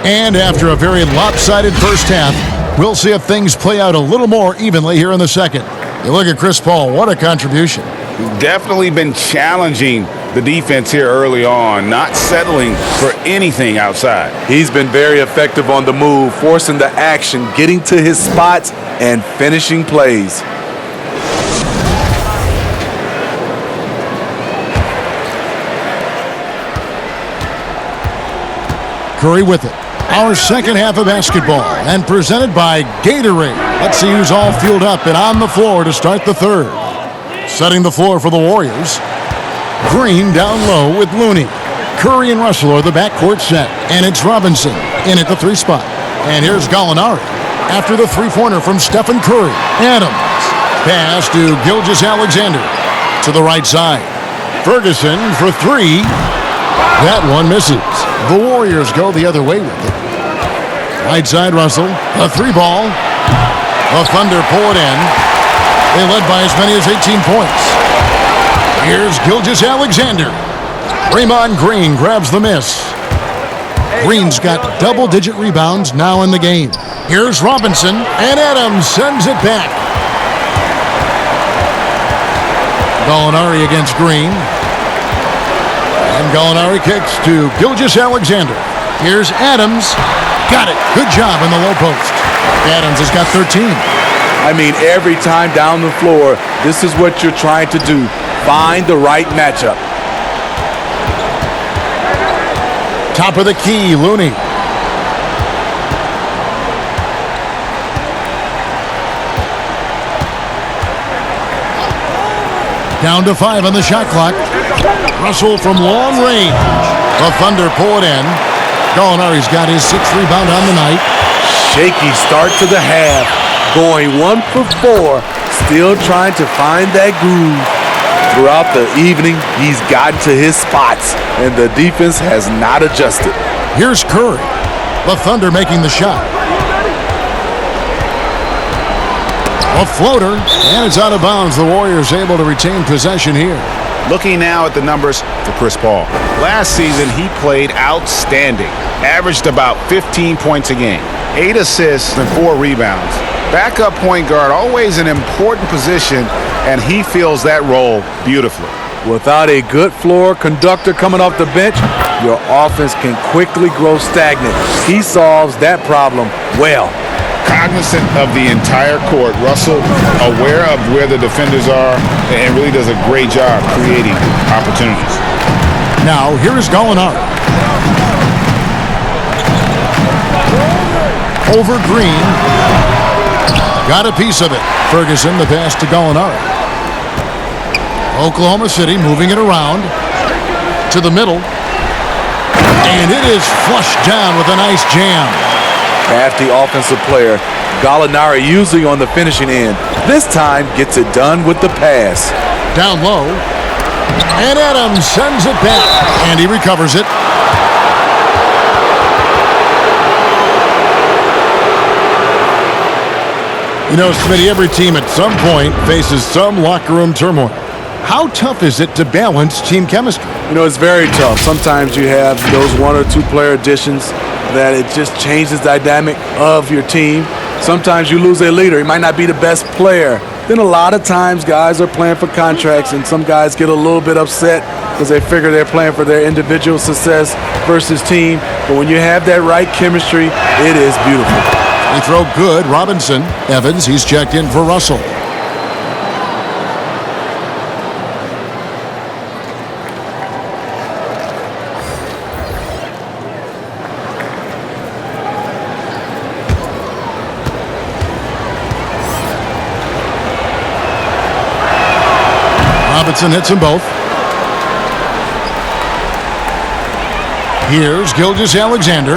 And after a very lopsided first half, we'll see if things play out a little more evenly here in the second. You look at Chris Paul, what a contribution. Definitely been challenging the defense here early on, not settling for anything outside. He's been very effective on the move, forcing the action, getting to his spots, and finishing plays. Curry with it. Our second half of basketball, and presented by Gatorade. Let's see who's all fueled up and on the floor to start the third. Setting the floor for the Warriors. Green down low with Looney. Curry and Russell are the backcourt set, and it's Robinson in at the three spot. And here's Gallinari after the three-pointer from Stephen Curry. Adams. Pass to Gilgeous-Alexander to the right side. Ferguson for three. That one misses. The Warriors go the other way with it. Right side Russell, a three ball. The Thunder pull it in. They led by as many as 18 points. Here's Gilgeous-Alexander. Draymond Green grabs the miss. Green's got double-digit rebounds now in the game. Here's Robinson, and Adams sends it back. Gallinari against Green. And Gallinari kicks to Gilgeous-Alexander. Here's Adams. Got it. Good job in the low post. Adams has got 13. I mean, every time down the floor, this is what you're trying to do. Find the right matchup. Top of the key, Looney. Down to 5 on the shot clock. Russell from long range. The Thunder pull it in. Gallinari's got his 6th rebound on the night. Shaky start to the half. Going 1 for 4. Still trying to find that groove. Throughout the evening, he's gotten to his spots, and the defense has not adjusted. Here's Curry. The Thunder making the shot. A floater, and it's out of bounds. The Warriors able to retain possession here. Looking now at the numbers for Chris Paul. Last season, he played outstanding. Averaged about 15 points a game, 8 assists and 4 rebounds. Backup point guard, always an important position, and he fills that role beautifully. Without a good floor conductor coming off the bench, your offense can quickly grow stagnant. He solves that problem well. Cognizant of the entire court, Russell aware of where the defenders are and really does a great job creating opportunities. Now, here is Gallinari. Over Green. Got a piece of it. Ferguson, the pass to Gallinari. Oklahoma City moving it around to the middle. And it is flushed down with a nice jam. Crafty offensive player. Gallinari usually on the finishing end. This time gets it done with the pass. Down low. And Adams sends it back. And he recovers it. You know, Smitty, every team at some point faces some locker room turmoil. How tough is it to balance team chemistry? You know, it's very tough. Sometimes you have those 1 or 2 player additions that it just changes the dynamic of your team. Sometimes you lose a leader. He might not be the best player. Then a lot of times guys are playing for contracts, and some guys get a little bit upset because they figure they're playing for their individual success versus team. But when you have that right chemistry, it is beautiful. They throw good. Robinson. Evans, he's checked in for Russell. Robinson hits them both. Here's Gilgeous-Alexander.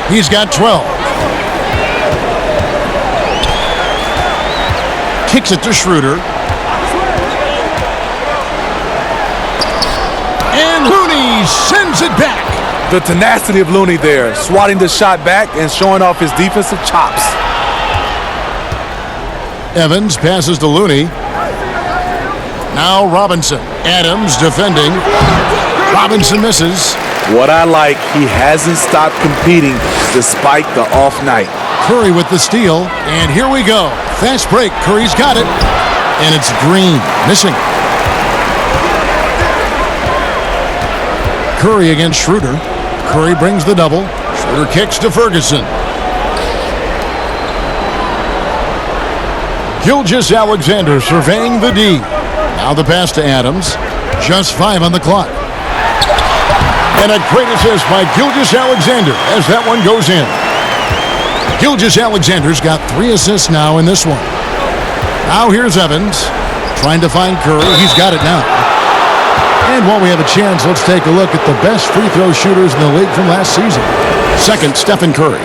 He's got 12. Kicks it to Schroeder. And Looney sends it back. The tenacity of Looney there, swatting the shot back and showing off his defensive chops. Evans passes to Looney. Now Robinson. Adams defending. Robinson misses. What I like, he hasn't stopped competing despite the off night. Curry with the steal. And here we go. Fast break. Curry's got it. And it's Green. Missing. Curry against Schroeder. Curry brings the double. Schroeder kicks to Ferguson. Gilgeous-Alexander surveying the D. Now the pass to Adams. Just 5 on the clock. And a great assist by Gilgeous-Alexander as that one goes in. Gilgeous-Alexander's got 3 assists now in this one. Now here's Evans trying to find Curry. He's got it now. And while we have a chance, let's take a look at the best free throw shooters in the league from last season. Second, Stephen Curry.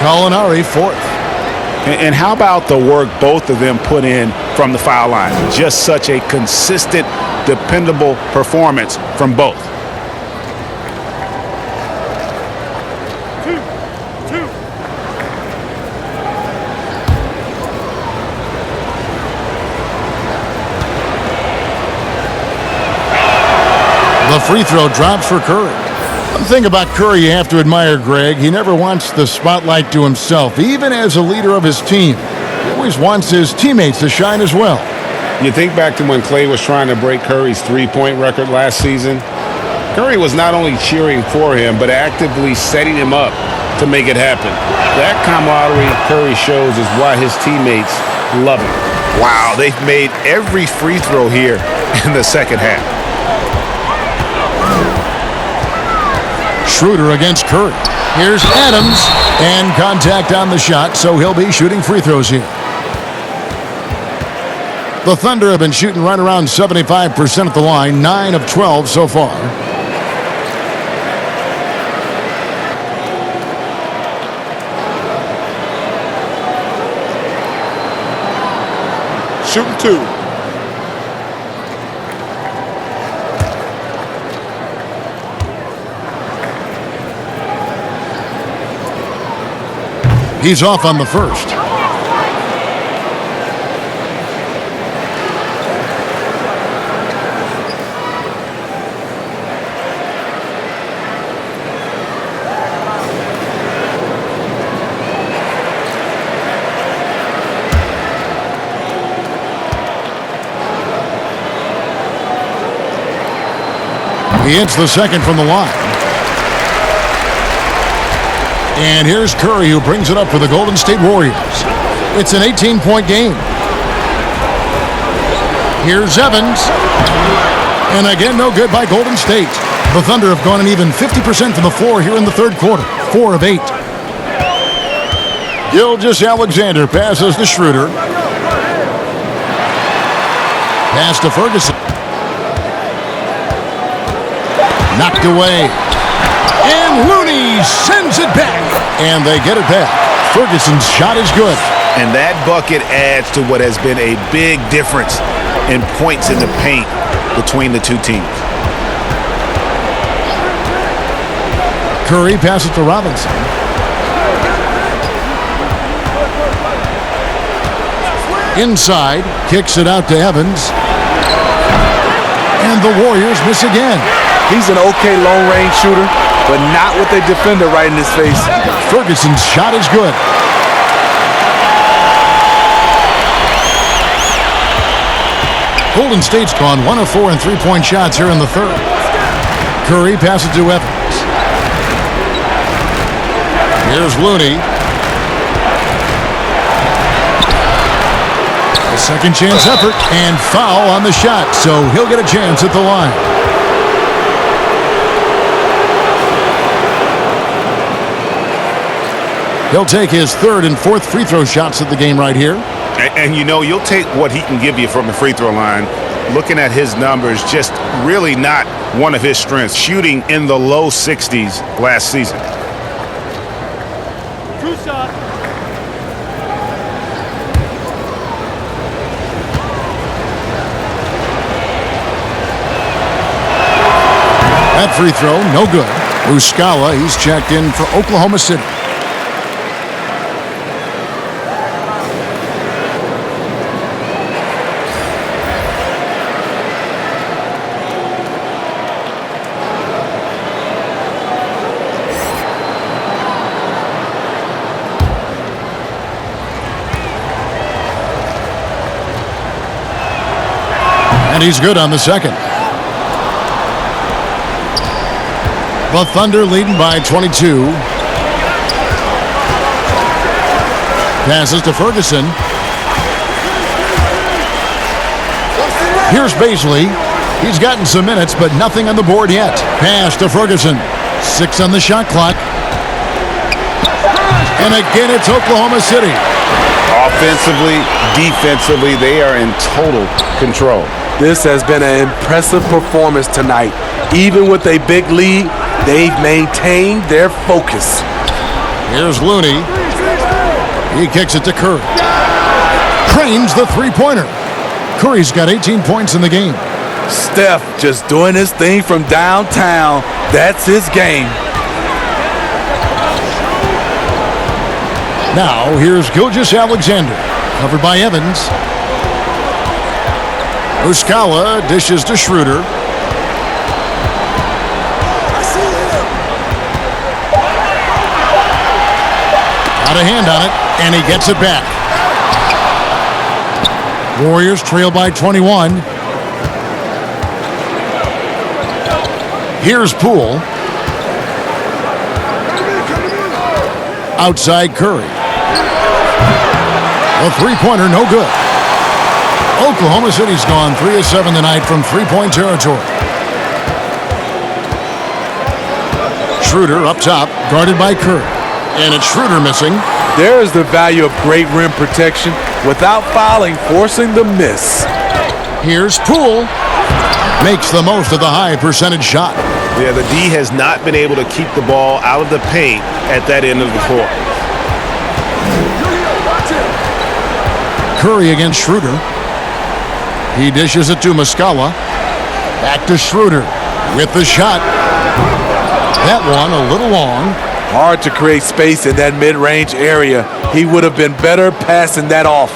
Gallinari, fourth. And how about the work both of them put in from the foul line? Just such a consistent, dependable performance from both. The free throw drops for Curry. One thing about Curry you have to admire, Greg, he never wants the spotlight to himself, even as a leader of his team. He always wants his teammates to shine as well. You think back to when Clay was trying to break Curry's three-point record last season. Curry was not only cheering for him, but actively setting him up to make it happen. That camaraderie Curry shows is why his teammates love him. Wow, they've made every free throw here in the second half. Schroeder against Curry. Here's Adams, and contact on the shot, so he'll be shooting free throws here. The Thunder have been shooting right around 75% at the line, 9 of 12 so far. Shooting 2. He's off on the first. He hits the second from the line. And here's Curry, who brings it up for the Golden State Warriors. It's an 18-point game. Here's Evans. And again, no good by Golden State. The Thunder have gone an even 50% from the floor here in the third quarter. 4 of 8. Gilgeous-Alexander passes to Schroeder. Pass to Ferguson. Knocked away. And Looney sends it back. And they get it back. Ferguson's shot is good. And that bucket adds to what has been a big difference in points in the paint between the two teams. Curry passes to Robinson. Inside, kicks it out to Evans. And the Warriors miss again. He's an okay long-range shooter, but not with a defender right in his face. Ferguson's shot is good. Golden State's gone 1 of 4 in three-point shots here in the third. Curry passes to Evans. Here's Looney. A second chance effort and foul on the shot, so he'll get a chance at the line. He'll take his third and fourth free throw shots at the game right here. And you know, you'll take what he can give you from the free throw line. Looking at his numbers, just really not one of his strengths. Shooting in the low 60s last season. True shot. That free throw, no good. Muscala, he's checked in for Oklahoma City. And he's good on the second. The Thunder leading by 22. Passes to Ferguson. Here's Baisley. He's gotten some minutes, but nothing on the board yet. Pass to Ferguson. 6 on the shot clock. And again, it's Oklahoma City. Offensively, defensively, they are in total control. This has been an impressive performance tonight. Even with a big lead, they've maintained their focus. Here's Looney. He kicks it to Curry. Cranes the three-pointer. Curry's got 18 points in the game. Steph just doing his thing from downtown. That's his game. Now, here's Gilgeous-Alexander. Covered by Evans. Muscala dishes to Schroeder. Got a hand on it, and he gets it back. Warriors trail by 21. Here's Poole. Outside Curry. A three-pointer, no good. Oklahoma City's gone 3 of 7 tonight from three-point territory. Schroeder up top, guarded by Curry. And it's Schroeder missing. There is the value of great rim protection without fouling, forcing the miss. Here's Poole. Makes the most of the high percentage shot. Yeah, the D has not been able to keep the ball out of the paint at that end of the court. Curry against Schroeder. He dishes it to Muscala. Back to Schroeder with the shot. That one a little long. Hard to create space in that mid-range area. He would have been better passing that off.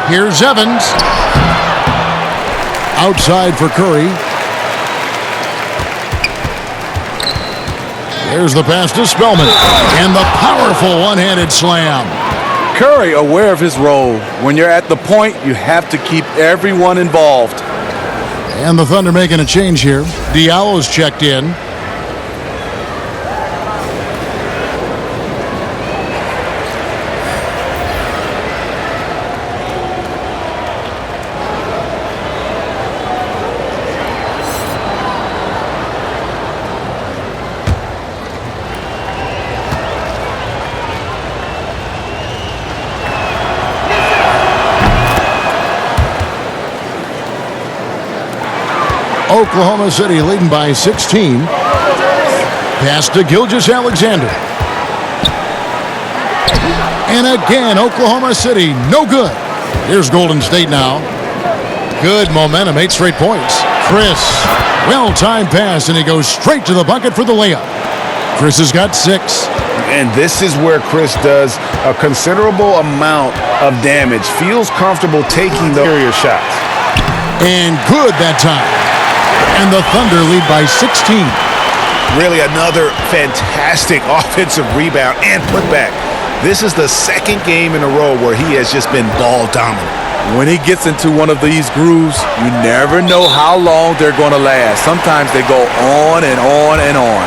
Here's Evans. Outside for Curry. There's the pass to Spellman. And the powerful one-handed slam. Curry aware of his role. When you're at the point, you have to keep everyone involved. And the Thunder making a change here. Diallo's checked in. Oklahoma City leading by 16. Pass to Gilgeous-Alexander. And again, Oklahoma City, no good. Here's Golden State now. Good momentum, 8 straight points. Chris, well-timed pass, and he goes straight to the bucket for the layup. Chris has got 6. And this is where Chris does a considerable amount of damage. Feels comfortable taking the area shots. And good that time. And the Thunder lead by 16. Really another fantastic offensive rebound and putback. This is the second game in a row where he has just been ball dominant. When he gets into one of these grooves, you never know how long they're going to last. Sometimes they go on and on and on.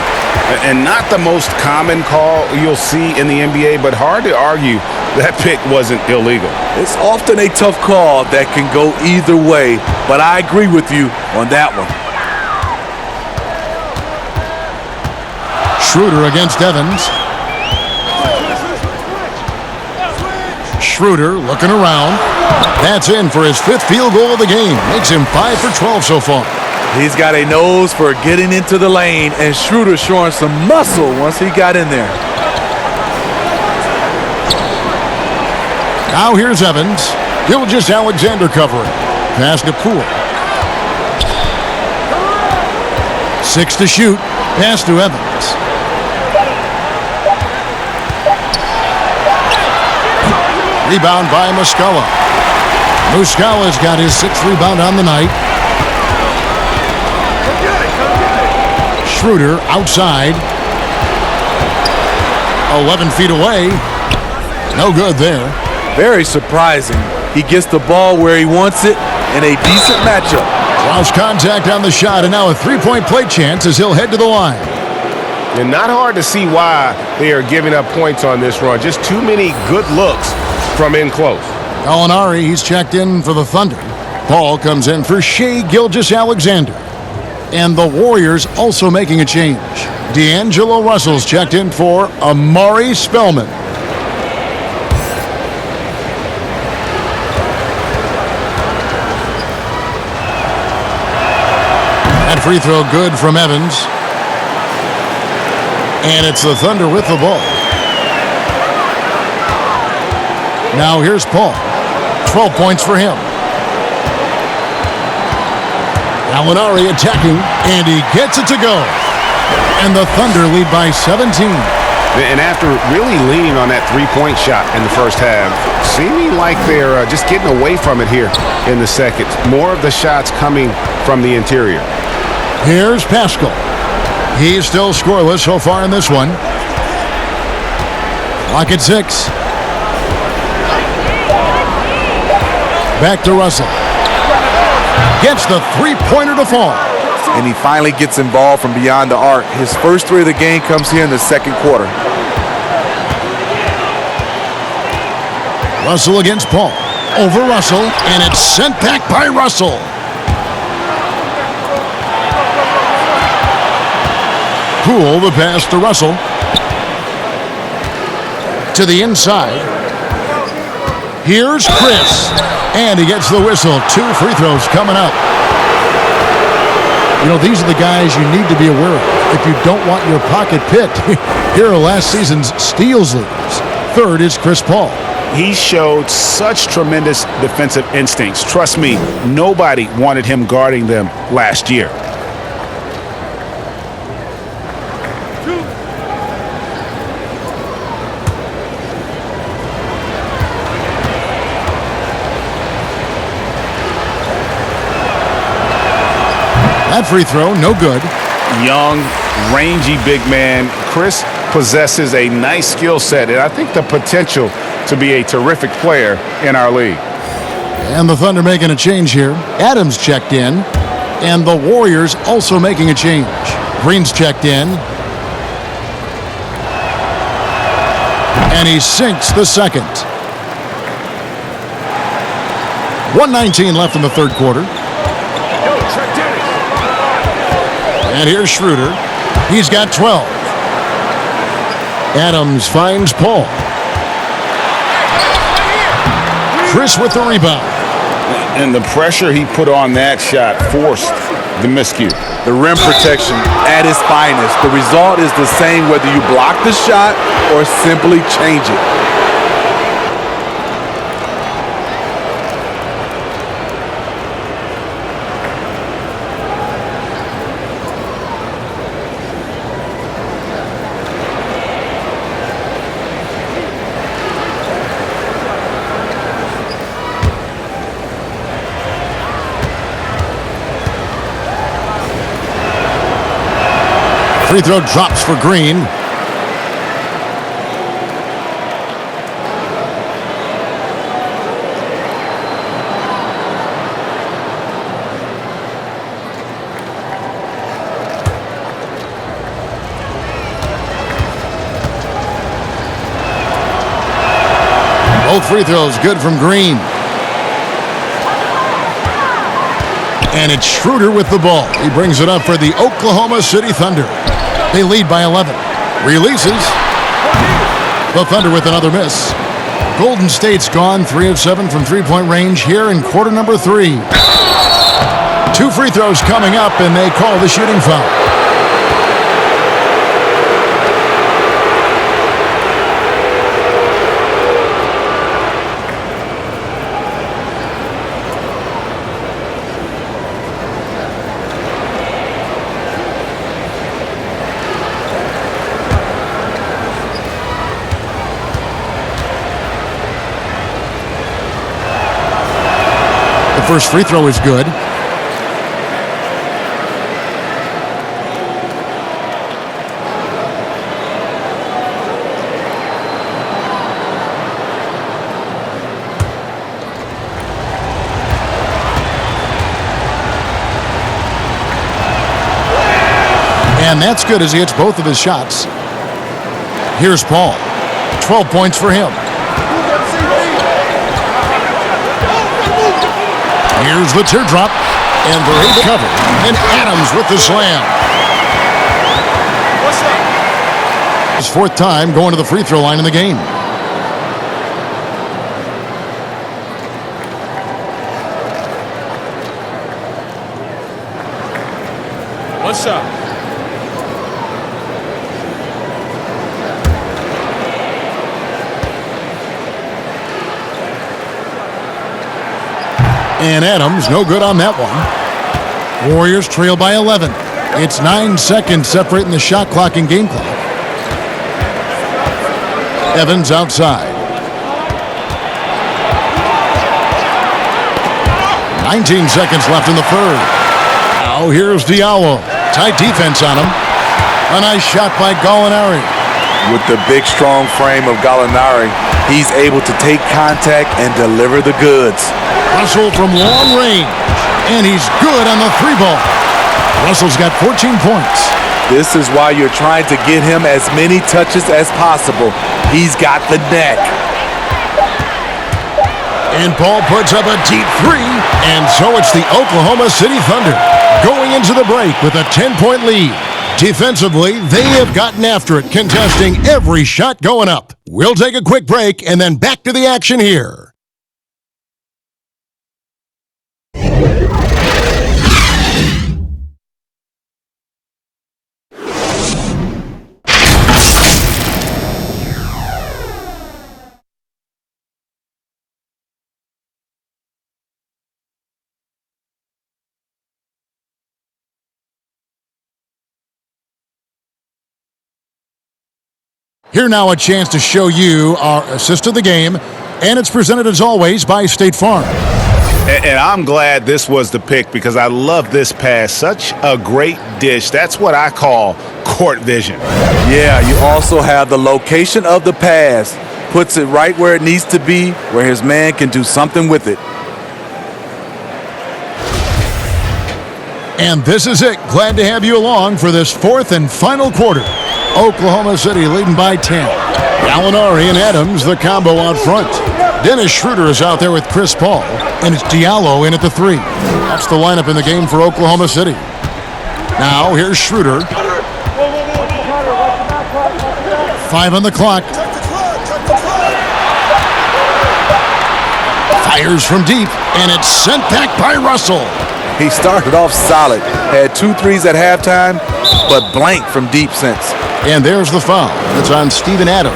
And not the most common call you'll see in the NBA, but hard to argue that pick wasn't illegal. It's often a tough call that can go either way, but I agree with you on that one. Schroeder against Evans. Schroeder looking around. That's in for his 5th field goal of the game. Makes him 5 for 12 so far. He's got a nose for getting into the lane, and Schroeder showing some muscle once he got in there. Now here's Evans. Gilgeous Alexander covering. Pass to Poole. 6 to shoot. Pass to Evans. Rebound by Muscala. Muscala's got his 6th rebound on the night. Schroeder outside. 11 feet away. No good there. Very surprising. He gets the ball where he wants it in a decent matchup. Lost contact on the shot, and now a 3-point play chance as he'll head to the line. And not hard to see why they are giving up points on this run. Just too many good looks from in close. Gallinari, he's checked in for the Thunder. Paul comes in for Shai Gilgeous-Alexander. And the Warriors also making a change. D'Angelo Russell's checked in for Amari Spellman. That free throw good from Evans. And it's the Thunder with the ball. Now here's Paul. 12 points for him. Gallinari attacking, and he gets it to go. And the Thunder lead by 17. And after really leaning on that three-point shot in the first half, seeming like they're just getting away from it here in the second. More of the shots coming from the interior. Here's Pascal. He's still scoreless so far in this one. Clock at 6. Back to Russell. Gets the three-pointer to fall. And he finally gets involved from beyond the arc. His first 3 of the game comes here in the second quarter. Russell against Paul. Over Russell, and it's sent back by Russell. Poole, the pass to Russell. To the inside. Here's Chris. And he gets the whistle. 2 free throws coming up. You know, these are the guys you need to be aware of if you don't want your pocket picked. Here are last season's steals leaders. Third is Chris Paul. He showed such tremendous defensive instincts. Trust me, nobody wanted him guarding them last year. That free throw, no good. Young, rangy big man. Chris possesses a nice skill set, and I think the potential to be a terrific player in our league. And the Thunder making a change here. Adams checked in, and the Warriors also making a change. Green's checked in. And he sinks the second. 1:19 left in the third quarter. And here's Schroeder. He's got 12. Adams finds Paul. Chris with the rebound. And the pressure he put on that shot forced the miscue. The rim protection at its finest. The result is the same whether you block the shot or simply change it. Free throw drops for Green. Both free throws good from Green. And it's Schroeder with the ball. He brings it up for the Oklahoma City Thunder. They lead by 11. Releases. The Thunder with another miss. Golden State's gone 3 of 7 from three-point range here in quarter number 3. 2 free throws coming up, and they call the shooting foul. First free throw is good. And that's good as he hits both of his shots. Here's Paul. 12 points for him. Here's the teardrop, and they're able to cover. And Adams with the slam. His 4th time going to the free throw line in the game. What's up? And Adams, no good on that one. Warriors trail by 11. It's 9 seconds separating the shot clock and game clock. Evans outside. 19 seconds left in the 3rd. Now here's Diallo. Tight defense on him. A nice shot by Gallinari. With the big, strong frame of Gallinari, he's able to take contact and deliver the goods. Russell from long range, and he's good on the 3-ball. Russell's got 14 points. This is why you're trying to get him as many touches as possible. He's got the neck. And Paul puts up a deep 3, and so it's the Oklahoma City Thunder going into the break with a 10-point lead. Defensively, they have gotten after it, contesting every shot going up. We'll take a quick break and then back to the action here. Here now a chance to show you our assist of the game, and it's presented as always by State Farm. And I'm glad this was the pick because I love this pass. Such a great dish. That's what I call court vision. Yeah, you also have the location of the pass. Puts it right where it needs to be, where his man can do something with it. And this is it. Glad to have you along for this 4th and final quarter. Oklahoma City leading by 10. Gallinari and Adams, the combo out front. Dennis Schroeder is out there with Chris Paul, and it's Diallo in at the 3. That's the lineup in the game for Oklahoma City. Now, here's Schroeder. 5 on the clock. Fires from deep, and it's sent back by Russell. He started off solid, had 2 threes at halftime, but blank from deep since. And there's the foul. It's on Steven Adams.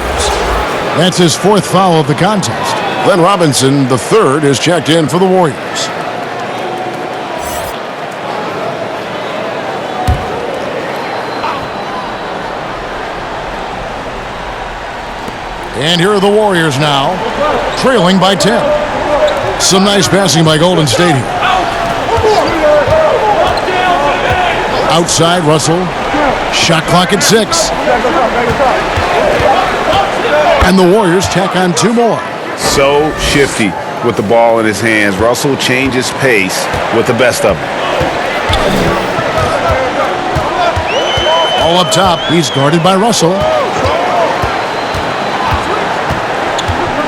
That's his 4th foul of the contest. Glenn Robinson, the 3rd, is checked in for the Warriors. And here are the Warriors now, trailing by 10. Some nice passing by Golden State here. Outside, Russell. Shot clock at 6. And the Warriors tack on 2 more. So shifty with the ball in his hands. Russell changes pace with the best of them. All up top. He's guarded by Russell.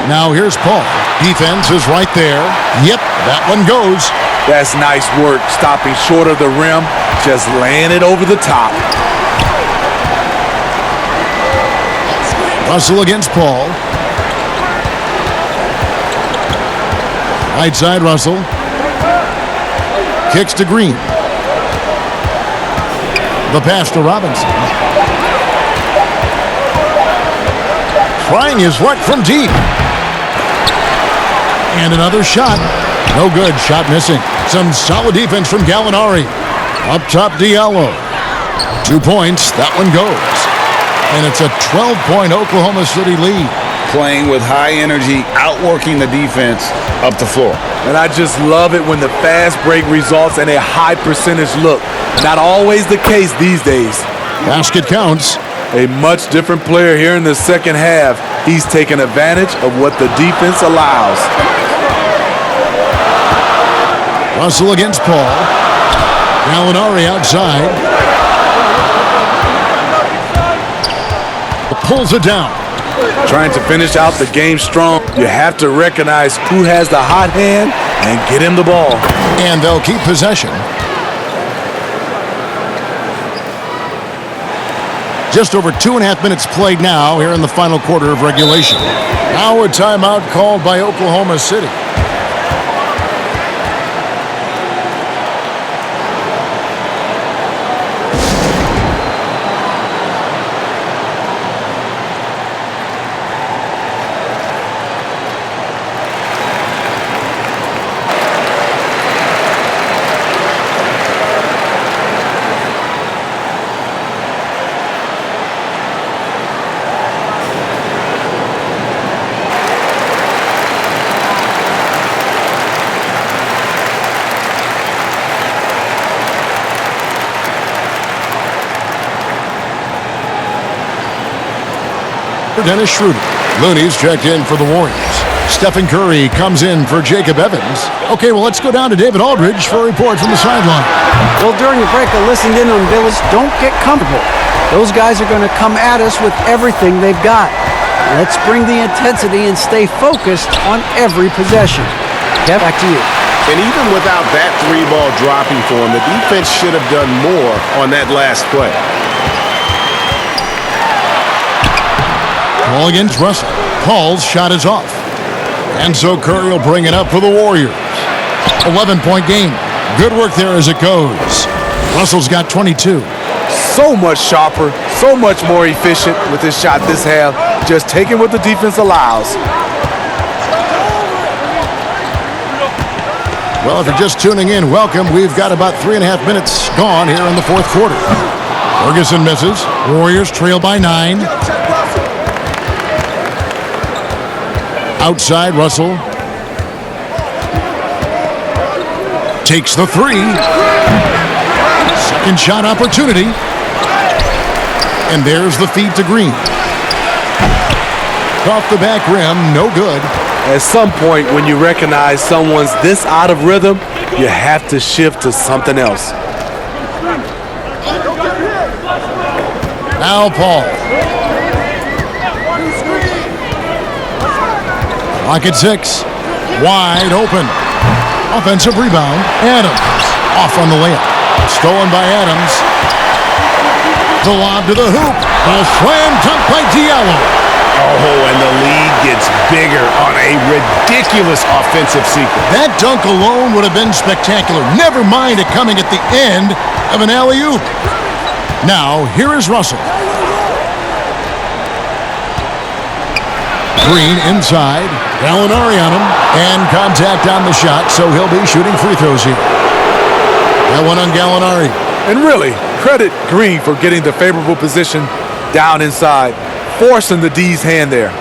Now here's Paul. Defense is right there. Yep, that one goes. That's nice work, stopping short of the rim, just laying it over the top. Russell against Paul. Right side, Russell. Kicks to Green. The pass to Robinson. Trying his luck from deep. And another shot. No good. Shot missing. Some solid defense from Gallinari. Up top, Diallo. 2 points. That one goes. And it's a 12-point Oklahoma City lead. Playing with high energy, outworking the defense up the floor. And I just love it when the fast break results in a high percentage look. Not always the case these days. Basket counts. A much different player here in the second half. He's taken advantage of what the defense allows. Russell against Paul. Gallinari outside. Pulls it down. Trying to finish out the game strong, you have to recognize who has the hot hand and get him the ball. And they'll keep possession. Just over 2.5 minutes played now here in the final quarter of regulation. Now a timeout called by Oklahoma City. Dennis Schroeder. Looney's checked in for the Warriors. Stephen Curry comes in for Jacob Evans. Okay, well, let's go down to David Aldridge for a report from the sideline. Well, during the break, I listened in on Billis. Don't get comfortable. Those guys are going to come at us with everything they've got. Let's bring the intensity and stay focused on every possession. Kev, back to you. And even without that three ball dropping for him, the defense should have done more on that last play. Ball against Russell. Paul's shot is off. And so Curry will bring it up for the Warriors. 11-point game. Good work there as it goes. Russell's got 22. So much sharper, so much more efficient with his shot this half. Just taking what the defense allows. Well, if you're just tuning in, welcome. We've got about 3.5 minutes gone here in the fourth quarter. Ferguson misses. Warriors trail by 9. Outside, Russell takes the 3. Second shot opportunity. And there's the feed to Green. Off the back rim, no good. At some point, when you recognize someone's this out of rhythm, you have to shift to something else. Now Paul. Clock at 6. Wide open. Offensive rebound. Adams. Off on the layup. Stolen by Adams. The lob to the hoop. A slam dunk by Diallo. Oh, and the lead gets bigger on a ridiculous offensive sequence. That dunk alone would have been spectacular. Never mind it coming at the end of an alley-oop. Now, here is Russell. Green inside. Gallinari on him. And contact on the shot, so he'll be shooting free throws here. That one on Gallinari. And really, credit Green for getting the favorable position down inside, forcing the D's hand there.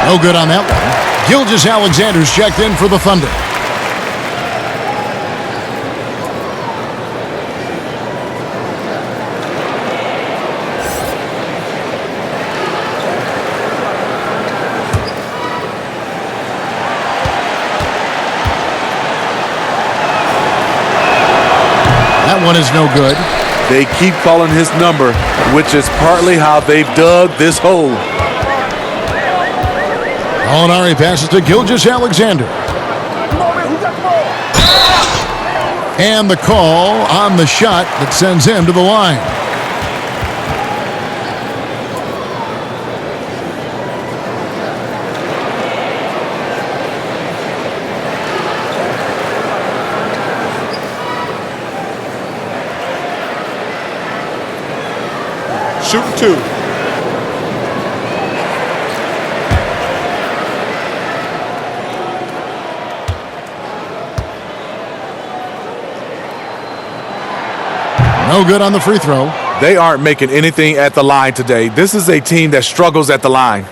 No good on that one. Gilgeous-Alexander's checked in for the Thunder. one is no good. They keep calling his number, which is partly how they've dug this hole. Gallinari passes to Gilgeous-Alexander. And the call on the shot that sends him to the line. Shooting two. No good on the free throw. They aren't making anything at the line today. This is a team that struggles at the line.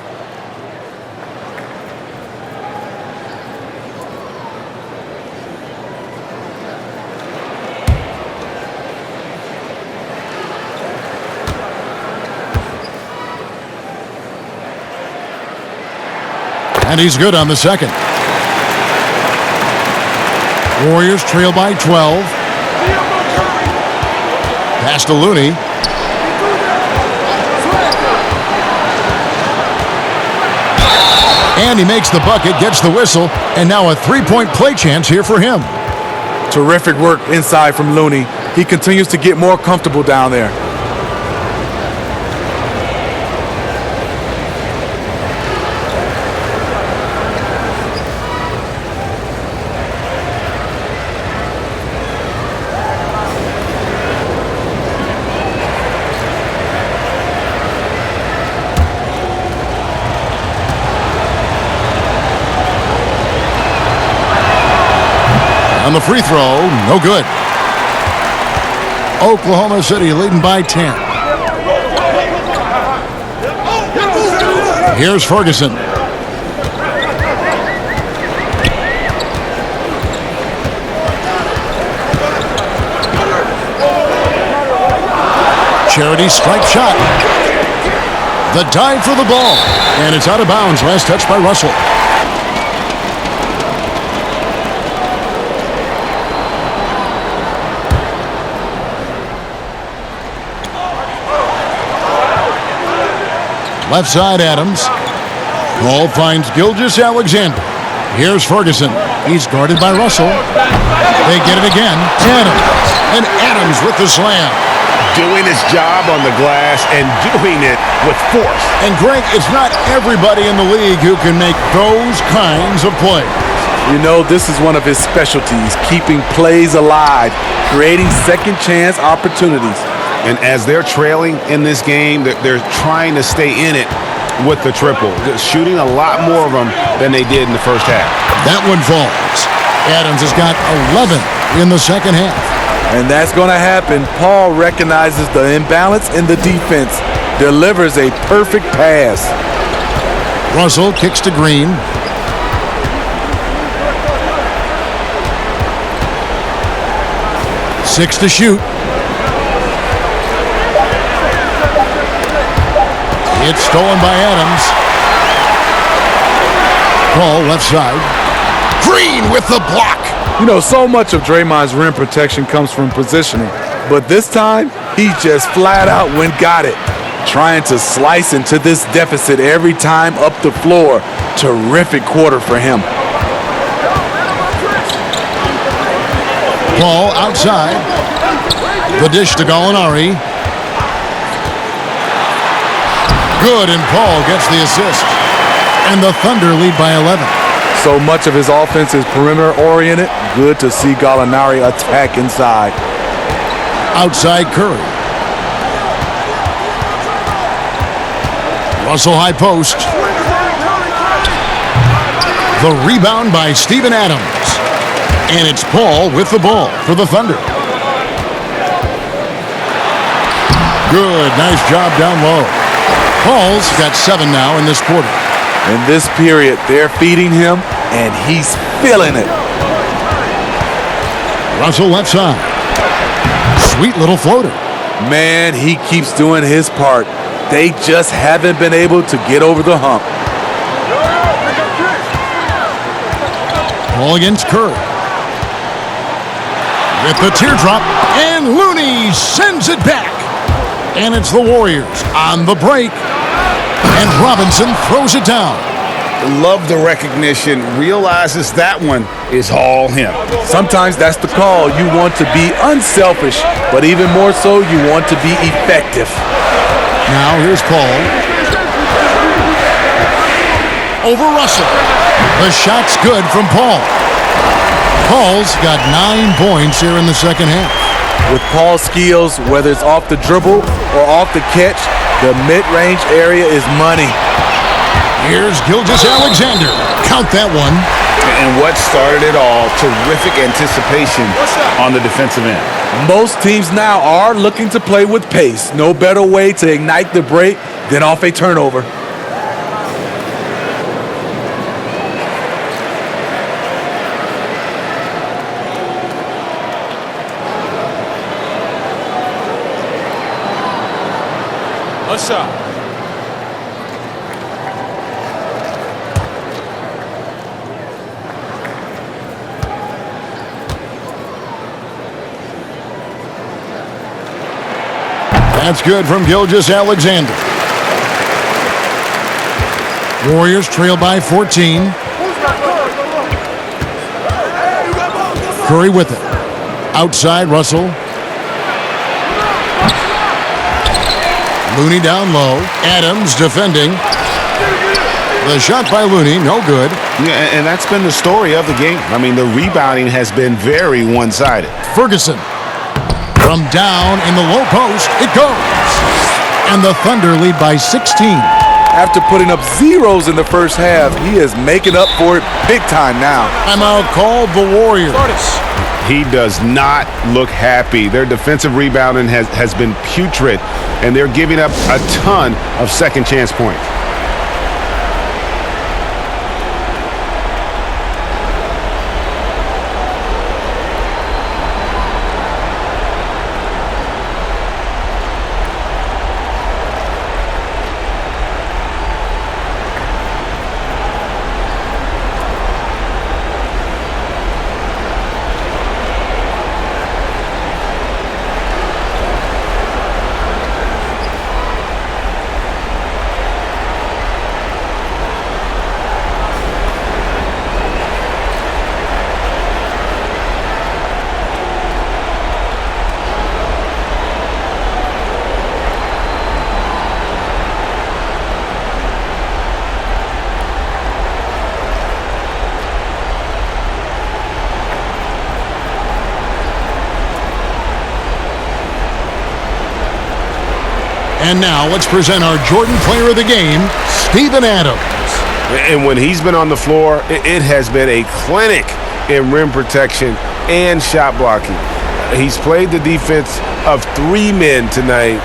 And he's good on the second. Warriors trail by 12. Pass to Looney. And he makes the bucket, gets the whistle, and now a three-point play chance here for him. Terrific work inside from Looney. He continues to get more comfortable down there. On the free throw, no good. Oklahoma City leading by 10. Here's Ferguson. Charity strike shot. The dive for the ball. And it's out of bounds. Last touch by Russell. Left side, Adams. Ball finds Gilgeous-Alexander. Here's Ferguson. He's guarded by Russell. They get it again. Adams. And Adams with the slam. Doing his job on the glass and doing it with force. And Greg, it's not everybody in the league who can make those kinds of plays. You know, this is one of his specialties, keeping plays alive, creating second chance opportunities. And as they're trailing in this game, they're trying to stay in it with the triple. They're shooting a lot more of them than they did in the first half. That one falls. Adams has got 11 in the second half. And that's going to happen. Paul recognizes the imbalance in the defense, delivers a perfect pass. Russell kicks to Green. Six to shoot. It's stolen by Adams. Ball left side. Green with the block. You know, so much of Draymond's rim protection comes from positioning. But this time, he just flat out went got it. Trying to slice into this deficit every time up the floor. Terrific quarter for him. Ball outside. The dish to Gallinari. Good, and Paul gets the assist. And the Thunder lead by 11. So much of his offense is perimeter-oriented. Good to see Gallinari attack inside. Outside Curry. Russell high post. The rebound by Steven Adams. And it's Paul with the ball for the Thunder. Good, nice job down low. Paul's got 7 now in this quarter. In this period, they're feeding him, and he's feeling it. Russell left side. Sweet little floater. Man, he keeps doing his part. They just haven't been able to get over the hump. Ball against Curry. With the teardrop, and Looney sends it back. And it's the Warriors on the break. And Robinson throws it down. Love the recognition. Realizes that one is all him. Sometimes that's the call. You want to be unselfish, but even more so, you want to be effective. Now here's Paul. Over Russell. The shot's good from Paul. Paul's got 9 points here in the second half. With Paul's skills, whether it's off the dribble or off the catch, the mid-range area is money. Here's Gilgeous-Alexander. Count that one. And what started it all, terrific anticipation on the defensive end. Most teams now are looking to play with pace. No better way to ignite the break than off a turnover. A shot. That's good from Gilgeous-Alexander. Warriors trail by 14. Curry with it. Outside, Russell. Looney down low. Adams defending. The shot by Looney, no good. Yeah, and that's been the story of the game. I mean, the rebounding has been very one-sided. Ferguson. From down in the low post, it goes. And the Thunder lead by 16. After putting up zeros in the first half, he is making up for it big time now. Timeout called the Warriors. He does not look happy. Their defensive rebounding has been putrid, and they're giving up a ton of second chance points. And now let's present our Jordan Player of the Game, Steven Adams. And when he's been on the floor, it has been a clinic in rim protection and shot blocking. He's played the defense of 3 men tonight.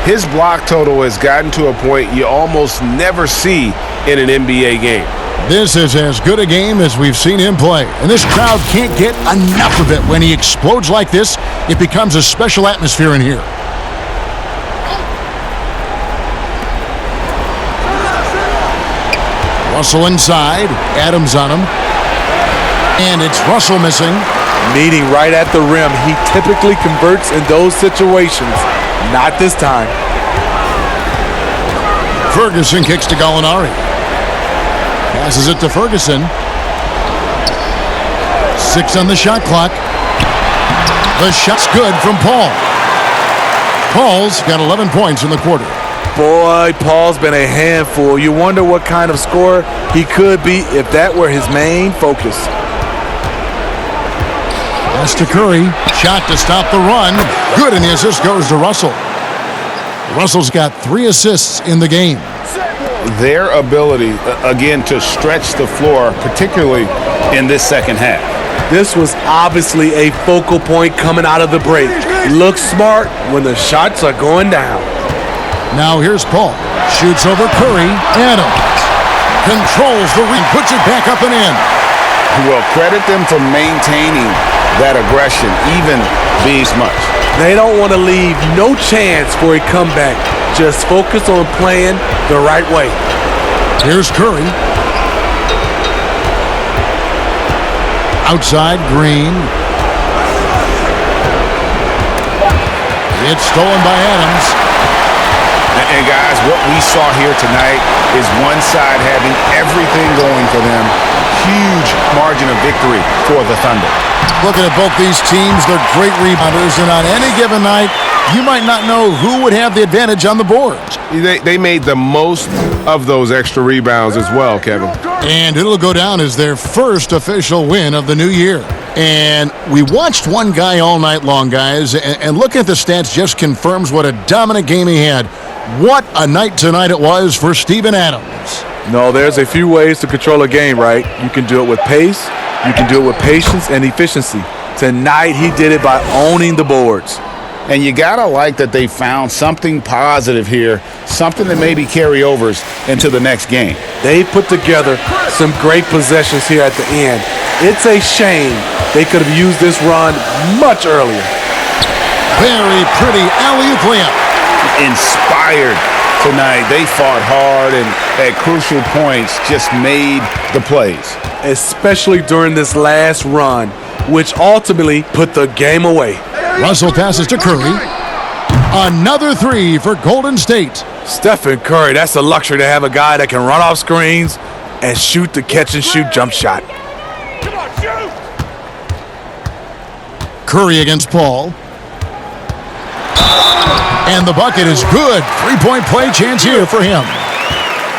His block total has gotten to a point you almost never see in an NBA game. This is as good a game as we've seen him play. And this crowd can't get enough of it. When he explodes like this, it becomes a special atmosphere in here. Russell inside. Adams on him. And it's Russell missing. Meeting right at the rim. He typically converts in those situations. Not this time. Ferguson kicks to Gallinari. Passes it to Ferguson. 6 on the shot clock. The shot's good from Paul. Paul's got 11 points in the quarter. Boy, Paul's been a handful. You wonder what kind of scorer he could be if that were his main focus. Pass to Curry. Shot to stop the run. Good, and the assist goes to Russell. Russell's got 3 assists in the game. Their ability, again, to stretch the floor, particularly in this second half. This was obviously a focal point coming out of the break. Looks smart when the shots are going down. Now here's Paul. Shoots over Curry. Adams controls the ring, puts it back up and in. Well, credit them for maintaining that aggression, even these much. They don't want to leave no chance for a comeback. Just focus on playing the right way. Here's Curry. Outside, Green. It's stolen by Adams. And guys, what we saw here tonight is one side having everything going for them. Huge margin of victory for the Thunder. Looking at both these teams, they're great rebounders, and on any given night, you might not know who would have the advantage on the boards. They made the most of those extra rebounds as well, Kevin. And it'll go down as their first official win of the new year. And we watched one guy all night long, guys, and looking at the stats just confirms what a dominant game he had. What a night tonight it was for Steven Adams. No, there's a few ways to control a game, right? You can do it with pace, you can do it with patience and efficiency. Tonight, he did it by owning the boards. And you got to like that they found something positive here, something that maybe carry overs into the next game. They put together some great possessions here at the end. It's a shame they could have used this run much earlier. Very pretty alley-oop layup. Inspired tonight. They fought hard and at crucial points just made the plays. Especially during this last run, which ultimately put the game away. Russell passes to Curry. Another three for Golden State. Stephen Curry, that's a luxury to have a guy that can run off screens and shoot the catch-and-shoot jump shot. Curry against Paul. And the bucket is good. Three-point play chance here for him.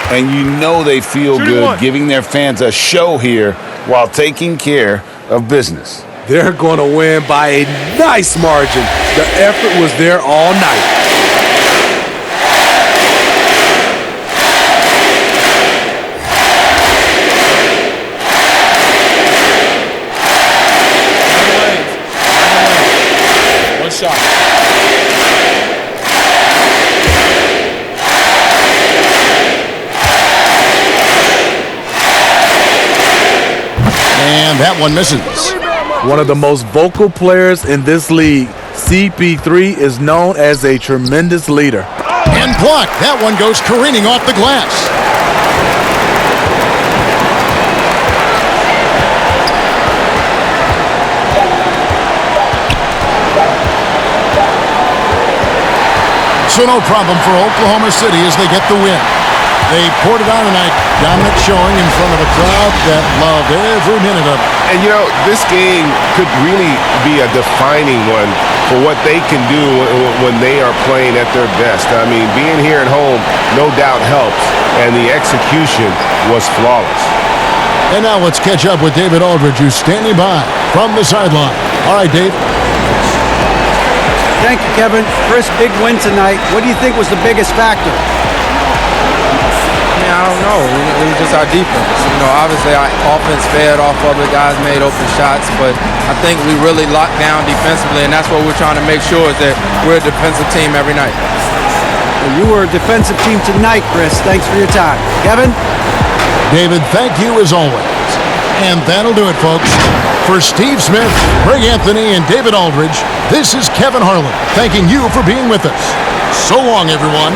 And you know they feel good giving their fans a show here while taking care of business. They're going to win by a nice margin. The effort was there all night. One shot. And that one misses. One of the most vocal players in this league, CP3 is known as a tremendous leader. And blocked. That one goes careening off the glass. So no problem for Oklahoma City as they get the win. They poured it on tonight. Dominant showing in front of a crowd that loved every minute of it. And you know, this game could really be a defining one for what they can do when they are playing at their best. I mean, being here at home no doubt helps, and the execution was flawless. And now let's catch up with David Aldridge, who's standing by from the sideline. All right, Dave. Thank you, Kevin. Chris, big win tonight. What do you think was the biggest factor? I don't know. It was just our defense. You know, obviously our offense fed off of it. Guys made open shots, but I think we really locked down defensively, and that's what we're trying to make sure is that we're a defensive team every night. Well, you were a defensive team tonight, Chris. Thanks for your time. Kevin? David, thank you as always. And that'll do it, folks. For Steve Smith, Greg Anthony, and David Aldridge, this is Kevin Harlan thanking you for being with us. So long, everyone.